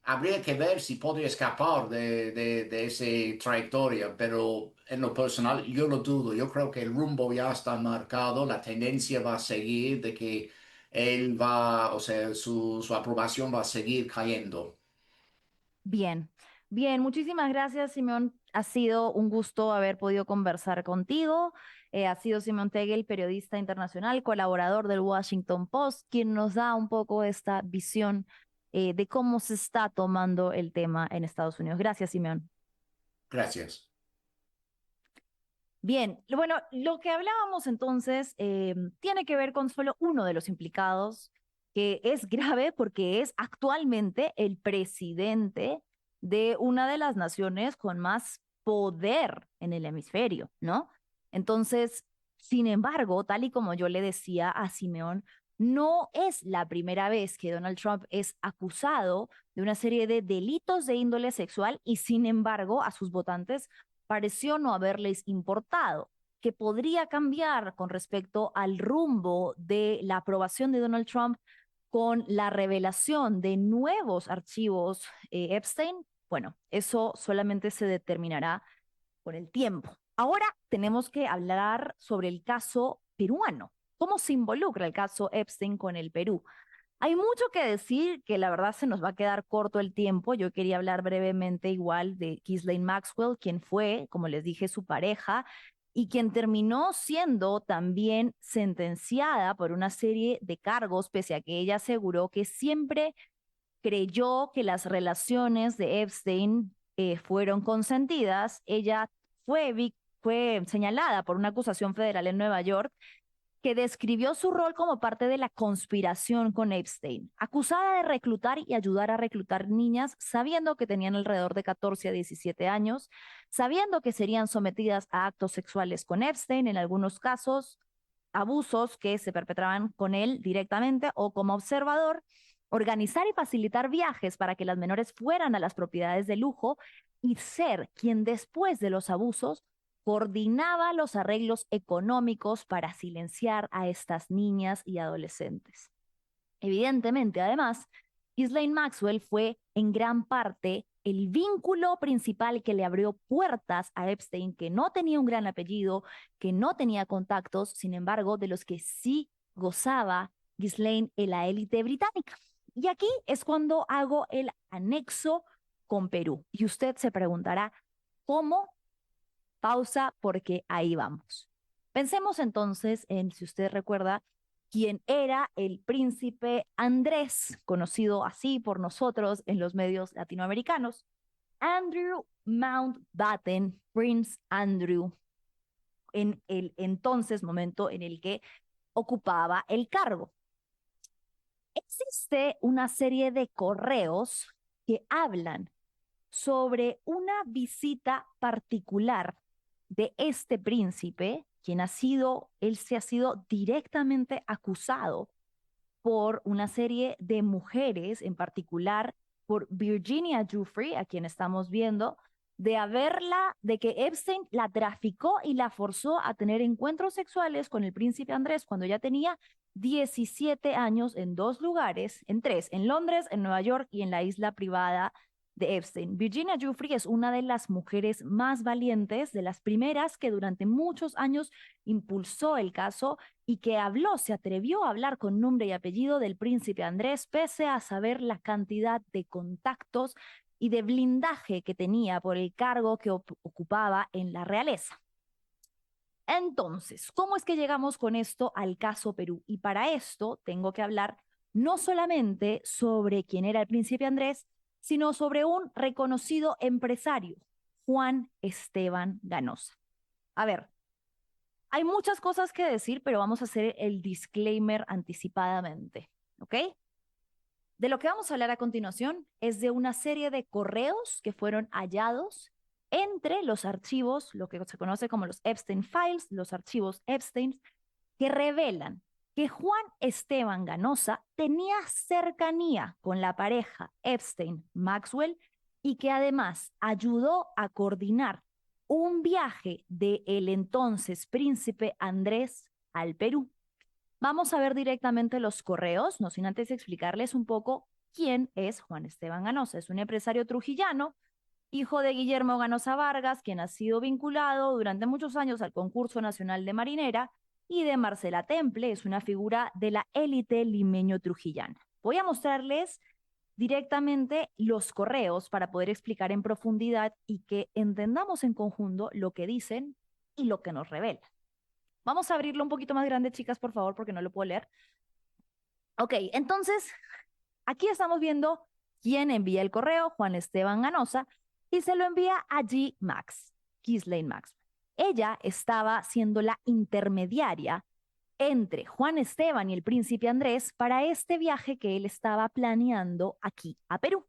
Habría que ver si podría escapar de esa trayectoria, pero en lo personal yo lo dudo. Yo creo que el rumbo ya está marcado, la tendencia va a seguir de que él va, o sea, su aprobación va a seguir cayendo. bien, bien, muchísimas gracias, Simeón. Ha sido un gusto haber podido conversar contigo. Ha sido Simeón Tegel, periodista internacional, colaborador del Washington Post, quien nos da un poco esta visión de cómo se está tomando el tema en Estados Unidos. Gracias, Simeón. Gracias. Bien, bueno, lo que hablábamos entonces tiene que ver con solo uno de los implicados, que es grave porque es actualmente el presidente de una de las naciones con más poder en el hemisferio, ¿no? Entonces, sin embargo, tal y como yo le decía a Simeón, No es la primera vez que Donald Trump es acusado de una serie de delitos de índole sexual y sin embargo a sus votantes pareció no haberles importado, que podría cambiar con respecto al rumbo de la aprobación de Donald Trump con la revelación de nuevos archivos Epstein. Bueno, eso solamente se determinará con el tiempo. Ahora tenemos que hablar sobre el caso peruano. ¿Cómo se involucra el caso Epstein con el Perú? Hay mucho que decir que la verdad se nos va a quedar corto el tiempo. Yo quería hablar brevemente igual de Ghislaine Maxwell, quien fue, como les dije, su pareja y quien terminó siendo también sentenciada por una serie de cargos, pese a que ella aseguró que siempre creyó que las relaciones de Epstein fueron consentidas. Ella fue señalada por una acusación federal en Nueva York que describió su rol como parte de la conspiración con Epstein, acusada de reclutar y ayudar a reclutar niñas, sabiendo que tenían alrededor de 14 a 17 años, sabiendo que serían sometidas a actos sexuales con Epstein, en algunos casos, abusos que se perpetraban con él directamente o como observador, organizar y facilitar viajes para que las menores fueran a las propiedades de lujo y ser quien después de los abusos coordinaba los arreglos económicos para silenciar a estas niñas y adolescentes. Evidentemente, además, Ghislaine Maxwell fue en gran parte el vínculo principal que le abrió puertas a Epstein, que no tenía un gran apellido, que no tenía contactos, sin embargo, de los que sí gozaba Ghislaine en la élite británica. Y aquí es cuando hago el anexo con Perú. Y usted se preguntará, ¿cómo? Pausa porque ahí vamos. Pensemos entonces en, si usted recuerda, quién era el príncipe Andrés, conocido así por nosotros en los medios latinoamericanos. Andrew Mountbatten, Prince Andrew, en el entonces momento en el que ocupaba el cargo. Existe una serie de correos que hablan sobre una visita particular de este príncipe, quien él se ha sido directamente acusado por una serie de mujeres, en particular por Virginia Giuffre, a quien estamos viendo, de que Epstein la traficó y la forzó a tener encuentros sexuales con el príncipe Andrés cuando ella tenía 17 años en dos lugares, en tres, en Londres, en Nueva York y en la isla privada de Epstein. Virginia Giuffre es una de las mujeres más valientes, de las primeras que durante muchos años impulsó el caso y que se atrevió a hablar con nombre y apellido del príncipe Andrés, pese a saber la cantidad de contactos y de blindaje que tenía por el cargo que ocupaba en la realeza. Entonces, ¿cómo es que llegamos con esto al caso Perú? Y para esto tengo que hablar no solamente sobre quién era el príncipe Andrés, sino sobre un reconocido empresario, Juan Esteban Ganosa. A ver, hay muchas cosas que decir, pero vamos a hacer el disclaimer anticipadamente, ¿ok? De lo que vamos a hablar a continuación es de una serie de correos que fueron hallados entre los archivos, lo que se conoce como los Epstein Files, los archivos Epstein, que revelan que Juan Esteban Ganosa tenía cercanía con la pareja Epstein-Maxwell y que además ayudó a coordinar un viaje del entonces príncipe Andrés al Perú. Vamos a ver directamente los correos, no sin antes explicarles un poco quién es Juan Esteban Ganosa. Es un empresario trujillano, hijo de Guillermo Ganosa Vargas, quien ha sido vinculado durante muchos años al Concurso Nacional de Marinera, y de Marcela Temple, es una figura de la élite limeño-trujillana. Voy a mostrarles directamente los correos para poder explicar en profundidad y que entendamos en conjunto lo que dicen y lo que nos revelan. Vamos a abrirlo un poquito más grande, chicas, por favor, porque no lo puedo leer. Ok, entonces, aquí estamos viendo quién envía el correo, Juan Esteban Ganosa, y se lo envía a Ghislaine Maxwell. Ella estaba siendo la intermediaria entre Juan Esteban y el príncipe Andrés para este viaje que él estaba planeando aquí a Perú.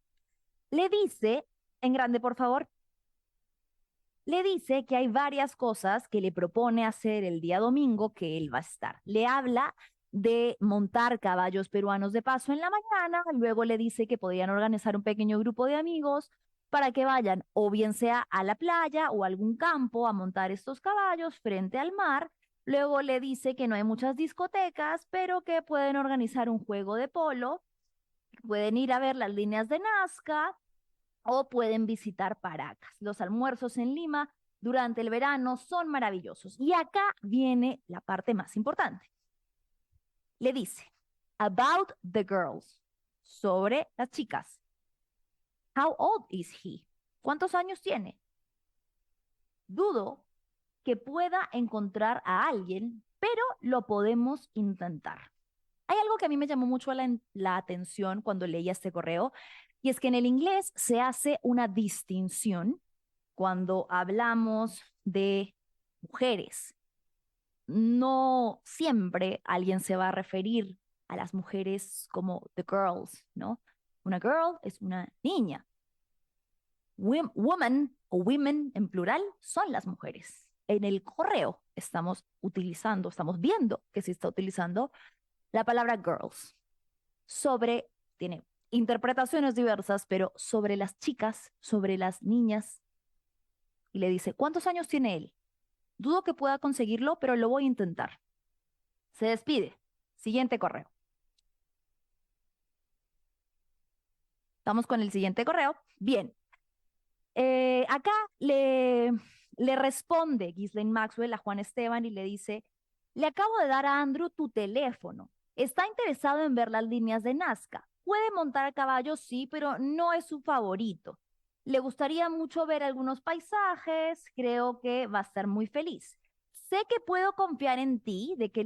Le dice, en grande por favor, le dice que hay varias cosas que le propone hacer el día domingo que él va a estar. Le habla de montar caballos peruanos de paso en la mañana. Luego le dice que podrían organizar un pequeño grupo de amigos para que vayan o bien sea a la playa o a algún campo a montar estos caballos frente al mar. Luego le dice que no hay muchas discotecas, pero que pueden organizar un juego de polo, pueden ir a ver las líneas de Nazca o pueden visitar Paracas. Los almuerzos en Lima durante el verano son maravillosos. Y acá viene la parte más importante. Le dice, about the girls, sobre las chicas. How old is he? ¿Cuántos años tiene? Dudo que pueda encontrar a alguien, pero lo podemos intentar. Hay algo que a mí me llamó mucho la atención cuando leía este correo, y es que en el inglés se hace una distinción cuando hablamos de mujeres. No siempre alguien se va a referir a las mujeres como the girls, ¿no? Una girl es una niña. Woman o women en plural son las mujeres. En el correo estamos viendo que se está utilizando la palabra girls tiene interpretaciones diversas, pero sobre las chicas, sobre las niñas. Y le dice, ¿cuántos años tiene él? Dudo que pueda conseguirlo, pero lo voy a intentar. Se despide. Siguiente correo. Vamos con el siguiente correo. Bien. Acá le responde Ghislaine Maxwell a Juan Esteban y le dice, le acabo de dar a Andrew tu teléfono. Está interesado en ver las líneas de Nazca. Puede montar a caballo, sí, pero no es su favorito. Le gustaría mucho ver algunos paisajes. Creo que va a estar muy feliz. Sé que puedo confiar en ti, de que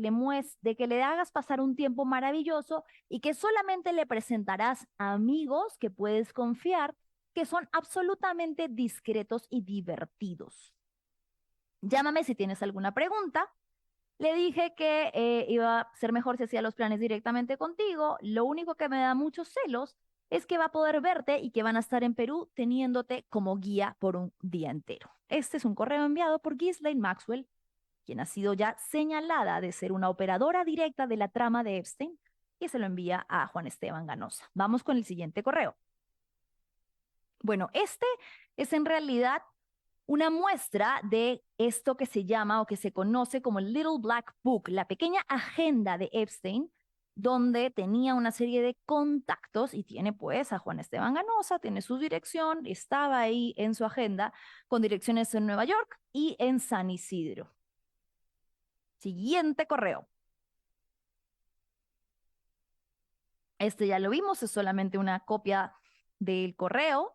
le hagas pasar un tiempo maravilloso y que solamente le presentarás amigos que puedes confiar, que son absolutamente discretos y divertidos. Llámame si tienes alguna pregunta. Le dije que iba a ser mejor si hacía los planes directamente contigo. Lo único que me da muchos celos es que va a poder verte y que van a estar en Perú teniéndote como guía por un día entero. Este es un correo enviado por Ghislaine Maxwell, quien ha sido ya señalada de ser una operadora directa de la trama de Epstein, y se lo envía a Juan Esteban Ganosa. Vamos con el siguiente correo. Bueno, este es en realidad una muestra de esto que se llama o que se conoce como el Little Black Book, la pequeña agenda de Epstein, donde tenía una serie de contactos y tiene pues a Juan Esteban Ganosa, tiene su dirección, estaba ahí en su agenda con direcciones en Nueva York y en San Isidro. Siguiente correo. Este ya lo vimos, es solamente una copia del correo.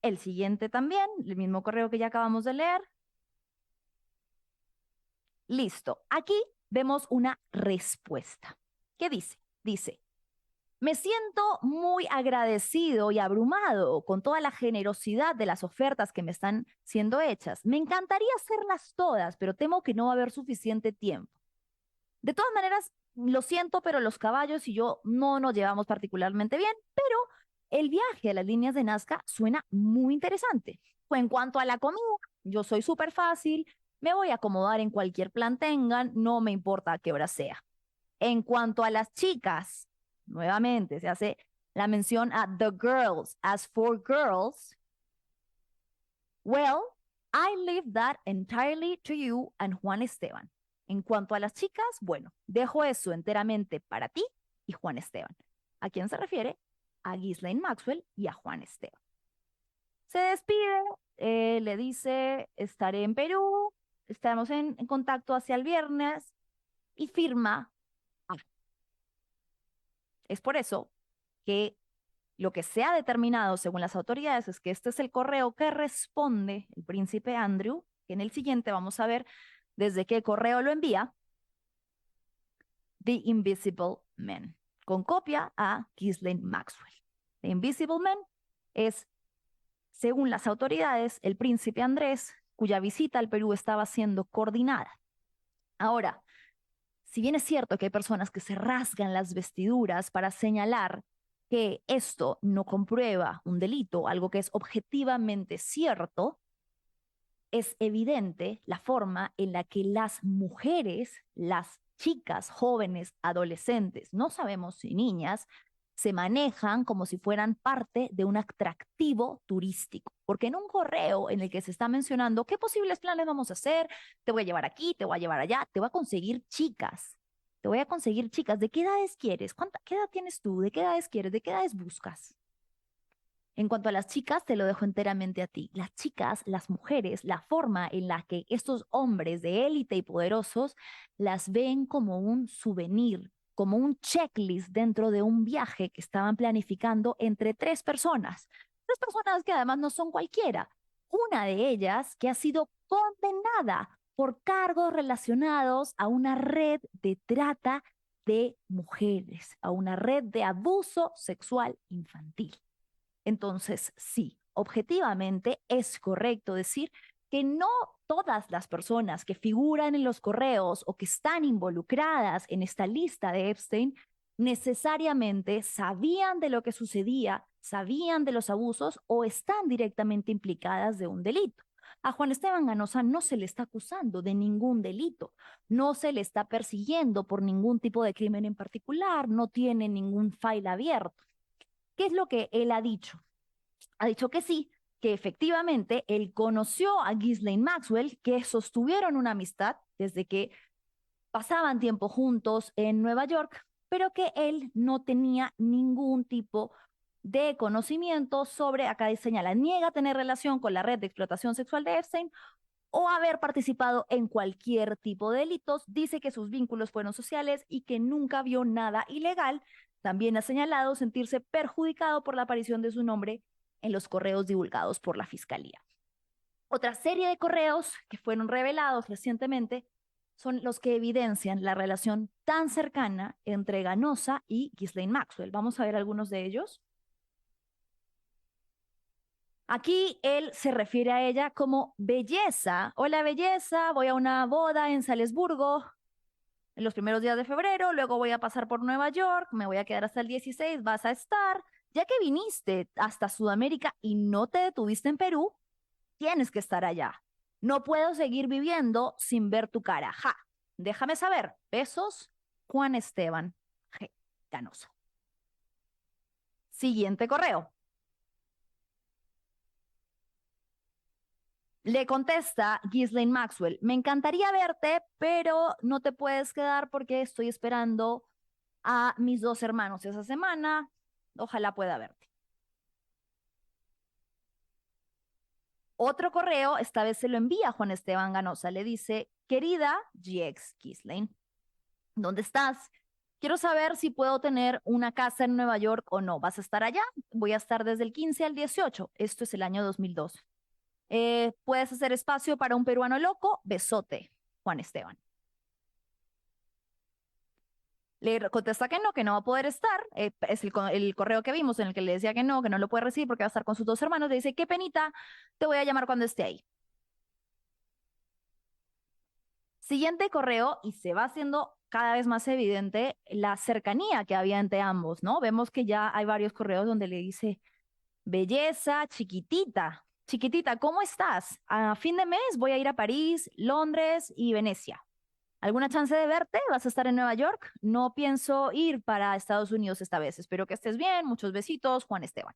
El siguiente también, el mismo correo que ya acabamos de leer. Listo. Aquí vemos una respuesta. ¿Qué dice? Dice, me siento muy agradecido y abrumado con toda la generosidad de las ofertas que me están siendo hechas. Me encantaría hacerlas todas, pero temo que no va a haber suficiente tiempo. De todas maneras, lo siento, pero los caballos y yo no nos llevamos particularmente bien, pero el viaje a las líneas de Nazca suena muy interesante. Pues en cuanto a la comida, yo soy súper fácil, me voy a acomodar en cualquier plan tengan, no me importa a qué hora sea. En cuanto a las chicas, nuevamente se hace la mención a the girls. As for girls, well, I leave that entirely to you and Juan Esteban. En cuanto a las chicas, bueno, dejo eso enteramente para ti y Juan Esteban. ¿A quién se refiere? A Ghislaine Maxwell y a Juan Esteban. Se despide, le dice, estaré en Perú, estamos en contacto hacia el viernes y firma. Es por eso que lo que se ha determinado según las autoridades es que este es el correo que responde el príncipe Andrew, que en el siguiente vamos a ver desde qué correo lo envía, The Invisible Man, con copia a Ghislaine Maxwell. The Invisible Man es, según las autoridades, el príncipe Andrés, cuya visita al Perú estaba siendo coordinada. Ahora, si bien es cierto que hay personas que se rasgan las vestiduras para señalar que esto no comprueba un delito, algo que es objetivamente cierto, es evidente la forma en la que las mujeres, las chicas, jóvenes, adolescentes, no sabemos si niñas, se manejan como si fueran parte de un atractivo turístico. Porque en un correo en el que se está mencionando qué posibles planes vamos a hacer, te voy a llevar aquí, te voy a llevar allá, te voy a conseguir chicas. Te voy a conseguir chicas. ¿De qué edades quieres? ¿Qué edad tienes tú? ¿De qué edades quieres? ¿De qué edades buscas? En cuanto a las chicas, te lo dejo enteramente a ti. Las chicas, las mujeres, la forma en la que estos hombres de élite y poderosos las ven como un souvenir, como un checklist dentro de un viaje que estaban planificando entre tres personas. Tres personas que además no son cualquiera. Una de ellas que ha sido condenada por cargos relacionados a una red de trata de mujeres, a una red de abuso sexual infantil. Entonces, sí, objetivamente es correcto decir que no todas las personas que figuran en los correos o que están involucradas en esta lista de Epstein necesariamente sabían de lo que sucedía, sabían de los abusos o están directamente implicadas de un delito. A Juan Esteban Ganosa no se le está acusando de ningún delito, no se le está persiguiendo por ningún tipo de crimen en particular, no tiene ningún file abierto. ¿Qué es lo que él ha dicho? Ha dicho que sí, que efectivamente él conoció a Ghislaine Maxwell, que sostuvieron una amistad desde que pasaban tiempo juntos en Nueva York, pero que él no tenía ningún tipo de conocimiento sobre, acá señala, niega tener relación con la red de explotación sexual de Epstein o haber participado en cualquier tipo de delitos. Dice que sus vínculos fueron sociales y que nunca vio nada ilegal. También ha señalado sentirse perjudicado por la aparición de su nombre en los correos divulgados por la Fiscalía. Otra serie de correos que fueron revelados recientemente son los que evidencian la relación tan cercana entre Ganosa y Ghislaine Maxwell. Vamos a ver algunos de ellos. Aquí él se refiere a ella como belleza. Hola, belleza, voy a una boda en Salzburgo en los primeros días de febrero, luego voy a pasar por Nueva York, me voy a quedar hasta el 16, vas a estar. Ya que viniste hasta Sudamérica y no te detuviste en Perú, tienes que estar allá. No puedo seguir viviendo sin ver tu cara. Ja, déjame saber. Besos, Juan Esteban G. Ganosa. Siguiente correo. Le contesta Ghislaine Maxwell, me encantaría verte, pero no te puedes quedar porque estoy esperando a mis dos hermanos esa semana. Ojalá pueda verte. Otro correo, esta vez se lo envía Juan Esteban Ganosa. Le dice, querida GX Ghislaine, ¿dónde estás? Quiero saber si puedo tener una casa en Nueva York o no. ¿Vas a estar allá? Voy a estar desde el 15 al 18. Esto es el año 2002. ¿Puedes hacer espacio para un peruano loco? Besote, Juan Esteban. Le contesta que no va a poder estar. Es el correo que vimos en el que le decía que no lo puede recibir porque va a estar con sus dos hermanos. Le dice, qué penita, te voy a llamar cuando esté ahí. Siguiente correo, y se va haciendo cada vez más evidente la cercanía que había entre ambos, ¿no? Vemos que ya hay varios correos donde le dice, belleza, chiquitita, chiquitita, ¿cómo estás? A fin de mes voy a ir a París, Londres y Venecia. ¿Alguna chance de verte? ¿Vas a estar en Nueva York? No pienso ir para Estados Unidos esta vez. Espero que estés bien. Muchos besitos, Juan Esteban.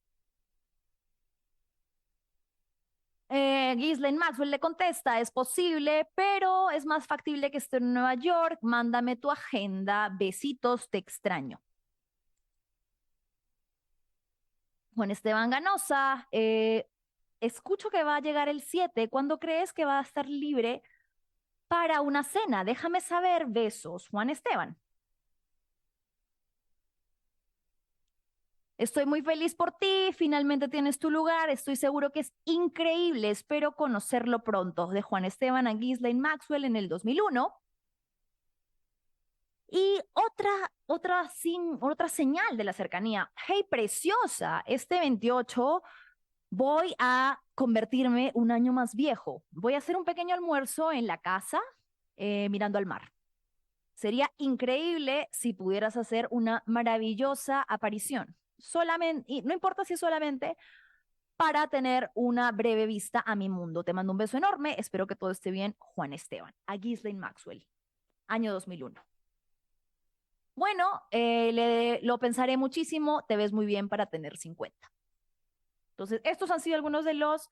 Ghislaine Maxwell le contesta, es posible, pero es más factible que esté en Nueva York. Mándame tu agenda. Besitos, te extraño. Juan Esteban Ganosa, escucho que va a llegar el 7. ¿Cuándo crees que va a estar libre para una cena? Déjame saber. Besos, Juan Esteban. Estoy muy feliz por ti, finalmente tienes tu lugar, estoy seguro que es increíble, espero conocerlo pronto. De Juan Esteban a Ghislaine Maxwell en el 2001. Y otra señal de la cercanía. Hey, preciosa, este 28 voy a convertirme un año más viejo. Voy a hacer un pequeño almuerzo en la casa mirando al mar. Sería increíble si pudieras hacer una maravillosa aparición. Solamente, y no importa si es solamente para tener una breve vista a mi mundo. Te mando un beso enorme, espero que todo esté bien, Juan Esteban. A Ghislaine Maxwell, año 2001. Bueno, lo pensaré muchísimo, te ves muy bien para tener 50. Entonces, estos han sido algunos de los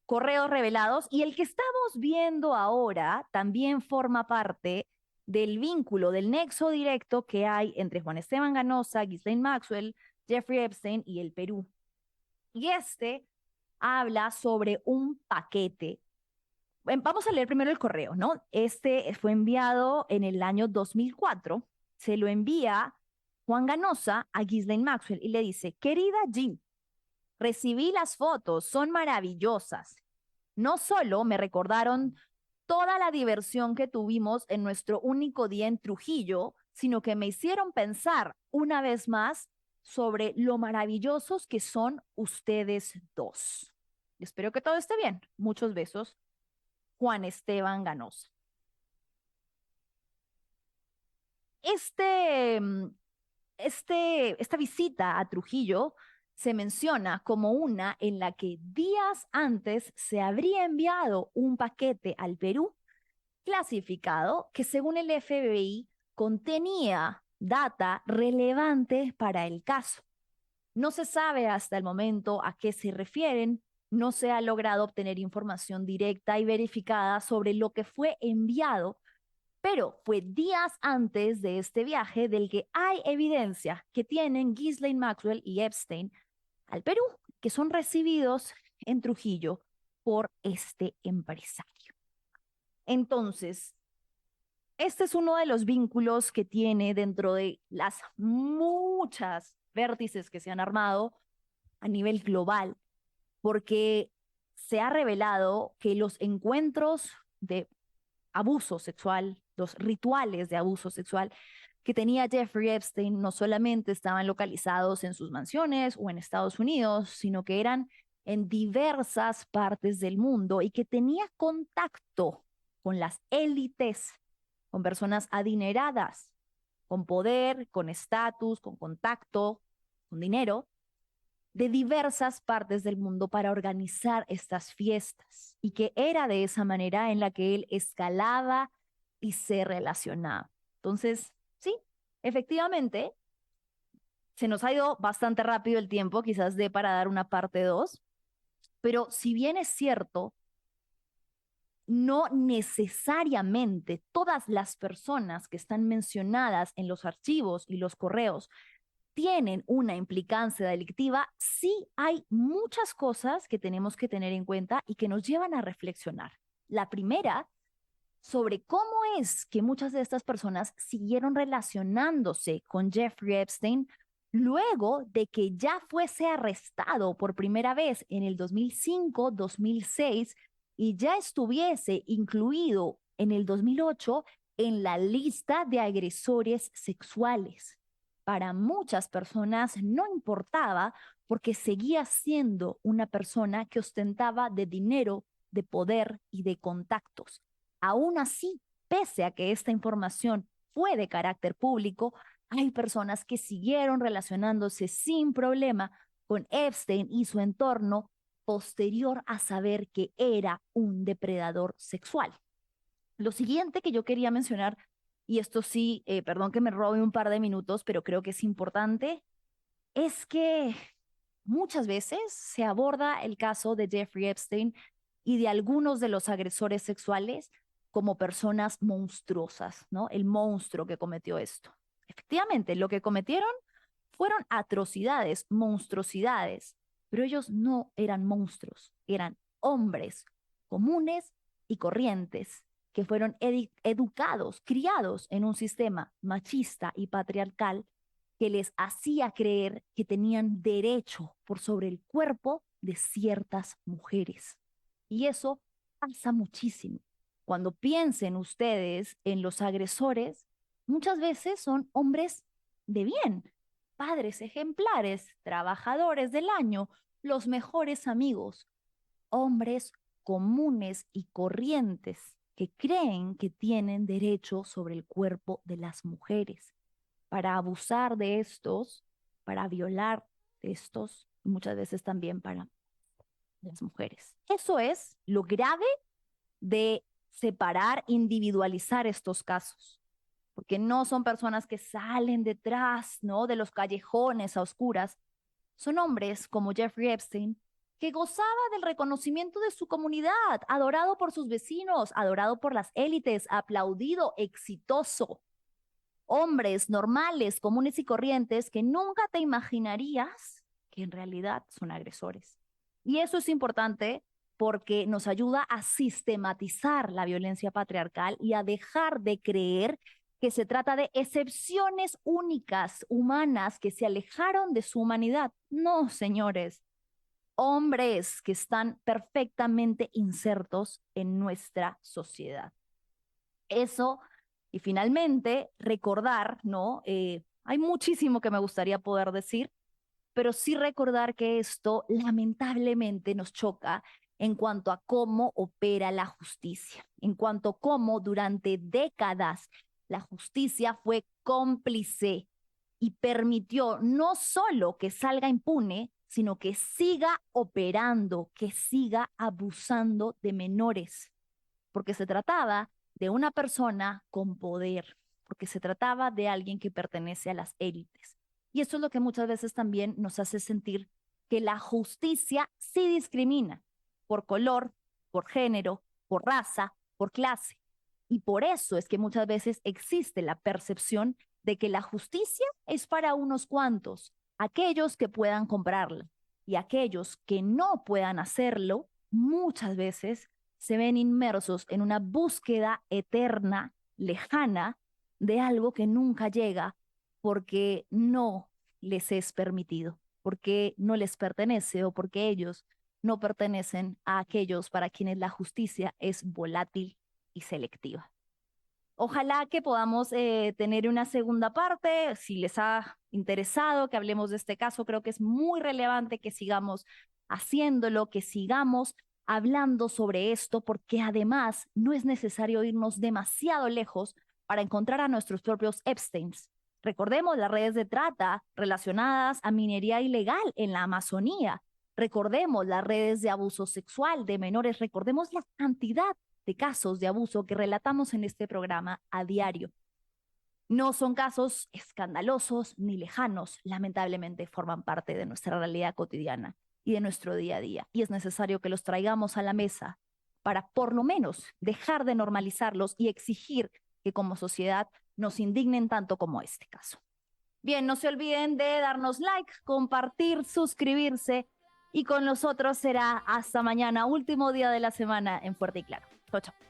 correos revelados y el que estamos viendo ahora también forma parte del vínculo, del nexo directo que hay entre Juan Esteban Ganosa, Ghislaine Maxwell, Jeffrey Epstein y el Perú. Y este habla sobre un paquete. Vamos a leer primero el correo, ¿no? Este fue enviado en el año 2004. Se lo envía Juan Ganosa a Ghislaine Maxwell y le dice, querida Jean, recibí las fotos, son maravillosas. No solo me recordaron toda la diversión que tuvimos en nuestro único día en Trujillo, sino que me hicieron pensar una vez más sobre lo maravillosos que son ustedes dos. Espero que todo esté bien. Muchos besos. Juan Esteban Ganosa. Esta visita a Trujillo se menciona como una en la que días antes se habría enviado un paquete al Perú clasificado que según el FBI contenía data relevante para el caso. No se sabe hasta el momento a qué se refieren, no se ha logrado obtener información directa y verificada sobre lo que fue enviado, pero fue días antes de este viaje del que hay evidencia que tienen Ghislaine Maxwell y Epstein al Perú, que son recibidos en Trujillo por este empresario. Entonces, este es uno de los vínculos que tiene dentro de las muchas vértices que se han armado a nivel global, porque se ha revelado que los encuentros de abuso sexual, los rituales de abuso sexual que tenía Jeffrey Epstein no solamente estaban localizados en sus mansiones o en Estados Unidos, sino que eran en diversas partes del mundo y que tenía contacto con las élites, con personas adineradas, con poder, con estatus, con contacto, con dinero, de diversas partes del mundo para organizar estas fiestas y que era de esa manera en la que él escalaba y se relacionaba. Entonces, sí, efectivamente, se nos ha ido bastante rápido el tiempo, quizás de para dar una parte 2, pero si bien es cierto, no necesariamente todas las personas que están mencionadas en los archivos y los correos tienen una implicancia delictiva, sí hay muchas cosas que tenemos que tener en cuenta y que nos llevan a reflexionar. La primera, sobre cómo es que muchas de estas personas siguieron relacionándose con Jeffrey Epstein luego de que ya fuese arrestado por primera vez en el 2005, 2006 y ya estuviese incluido en el 2008 en la lista de agresores sexuales. Para muchas personas no importaba porque seguía siendo una persona que ostentaba de dinero, de poder y de contactos. Aún así, pese a que esta información fue de carácter público, hay personas que siguieron relacionándose sin problema con Epstein y su entorno posterior a saber que era un depredador sexual. Lo siguiente que yo quería mencionar, y esto sí, perdón que me robe un par de minutos, pero creo que es importante, es que muchas veces se aborda el caso de Jeffrey Epstein y de algunos de los agresores sexuales como personas monstruosas, ¿no? El monstruo que cometió esto. Efectivamente, lo que cometieron fueron atrocidades, monstruosidades, pero ellos no eran monstruos, eran hombres comunes y corrientes que fueron educados, criados en un sistema machista y patriarcal que les hacía creer que tenían derecho por sobre el cuerpo de ciertas mujeres. Y eso pasa muchísimo. Cuando piensen ustedes en los agresores, muchas veces son hombres de bien, padres ejemplares, trabajadores del año, los mejores amigos, hombres comunes y corrientes que creen que tienen derecho sobre el cuerpo de las mujeres para abusar de estos, para violar de estos, y muchas veces también para las mujeres. Eso es lo grave de separar, individualizar estos casos, porque no son personas que salen detrás, ¿no?, de los callejones a oscuras. Son hombres como Jeffrey Epstein, que gozaba del reconocimiento de su comunidad, adorado por sus vecinos, adorado por las élites, aplaudido, exitoso. Hombres normales, comunes y corrientes que nunca te imaginarías que en realidad son agresores. Y eso es importante porque nos ayuda a sistematizar la violencia patriarcal y a dejar de creer que se trata de excepciones únicas, humanas, que se alejaron de su humanidad. No, señores, hombres que están perfectamente insertos en nuestra sociedad. Eso, y finalmente, recordar, ¿no? Hay muchísimo que me gustaría poder decir, pero sí recordar que esto lamentablemente nos choca en cuanto a cómo opera la justicia, en cuanto a cómo durante décadas la justicia fue cómplice y permitió no solo que salga impune, sino que siga operando, que siga abusando de menores, porque se trataba de una persona con poder, porque se trataba de alguien que pertenece a las élites. Y eso es lo que muchas veces también nos hace sentir que la justicia sí discrimina por color, por género, por raza, por clase. Y por eso es que muchas veces existe la percepción de que la justicia es para unos cuantos, aquellos que puedan comprarla, y aquellos que no puedan hacerlo, muchas veces se ven inmersos en una búsqueda eterna, lejana, de algo que nunca llega porque no les es permitido, porque no les pertenece o porque ellos no pertenecen a aquellos para quienes la justicia es volátil y selectiva. Ojalá que podamos tener una segunda parte. Si les ha interesado que hablemos de este caso, creo que es muy relevante que sigamos haciéndolo, que sigamos hablando sobre esto, porque además no es necesario irnos demasiado lejos para encontrar a nuestros propios Epsteins. Recordemos las redes de trata relacionadas a minería ilegal en la Amazonía. Recordemos las redes de abuso sexual de menores. Recordemos la cantidad de casos de abuso que relatamos en este programa a diario. No son casos escandalosos ni lejanos, lamentablemente forman parte de nuestra realidad cotidiana y de nuestro día a día. Y es necesario que los traigamos a la mesa para por lo menos dejar de normalizarlos y exigir que como sociedad nos indignen tanto como este caso. Bien, no se olviden de darnos like, compartir, suscribirse y con nosotros será hasta mañana, último día de la semana en Fuerte y Claro. Chau, chau.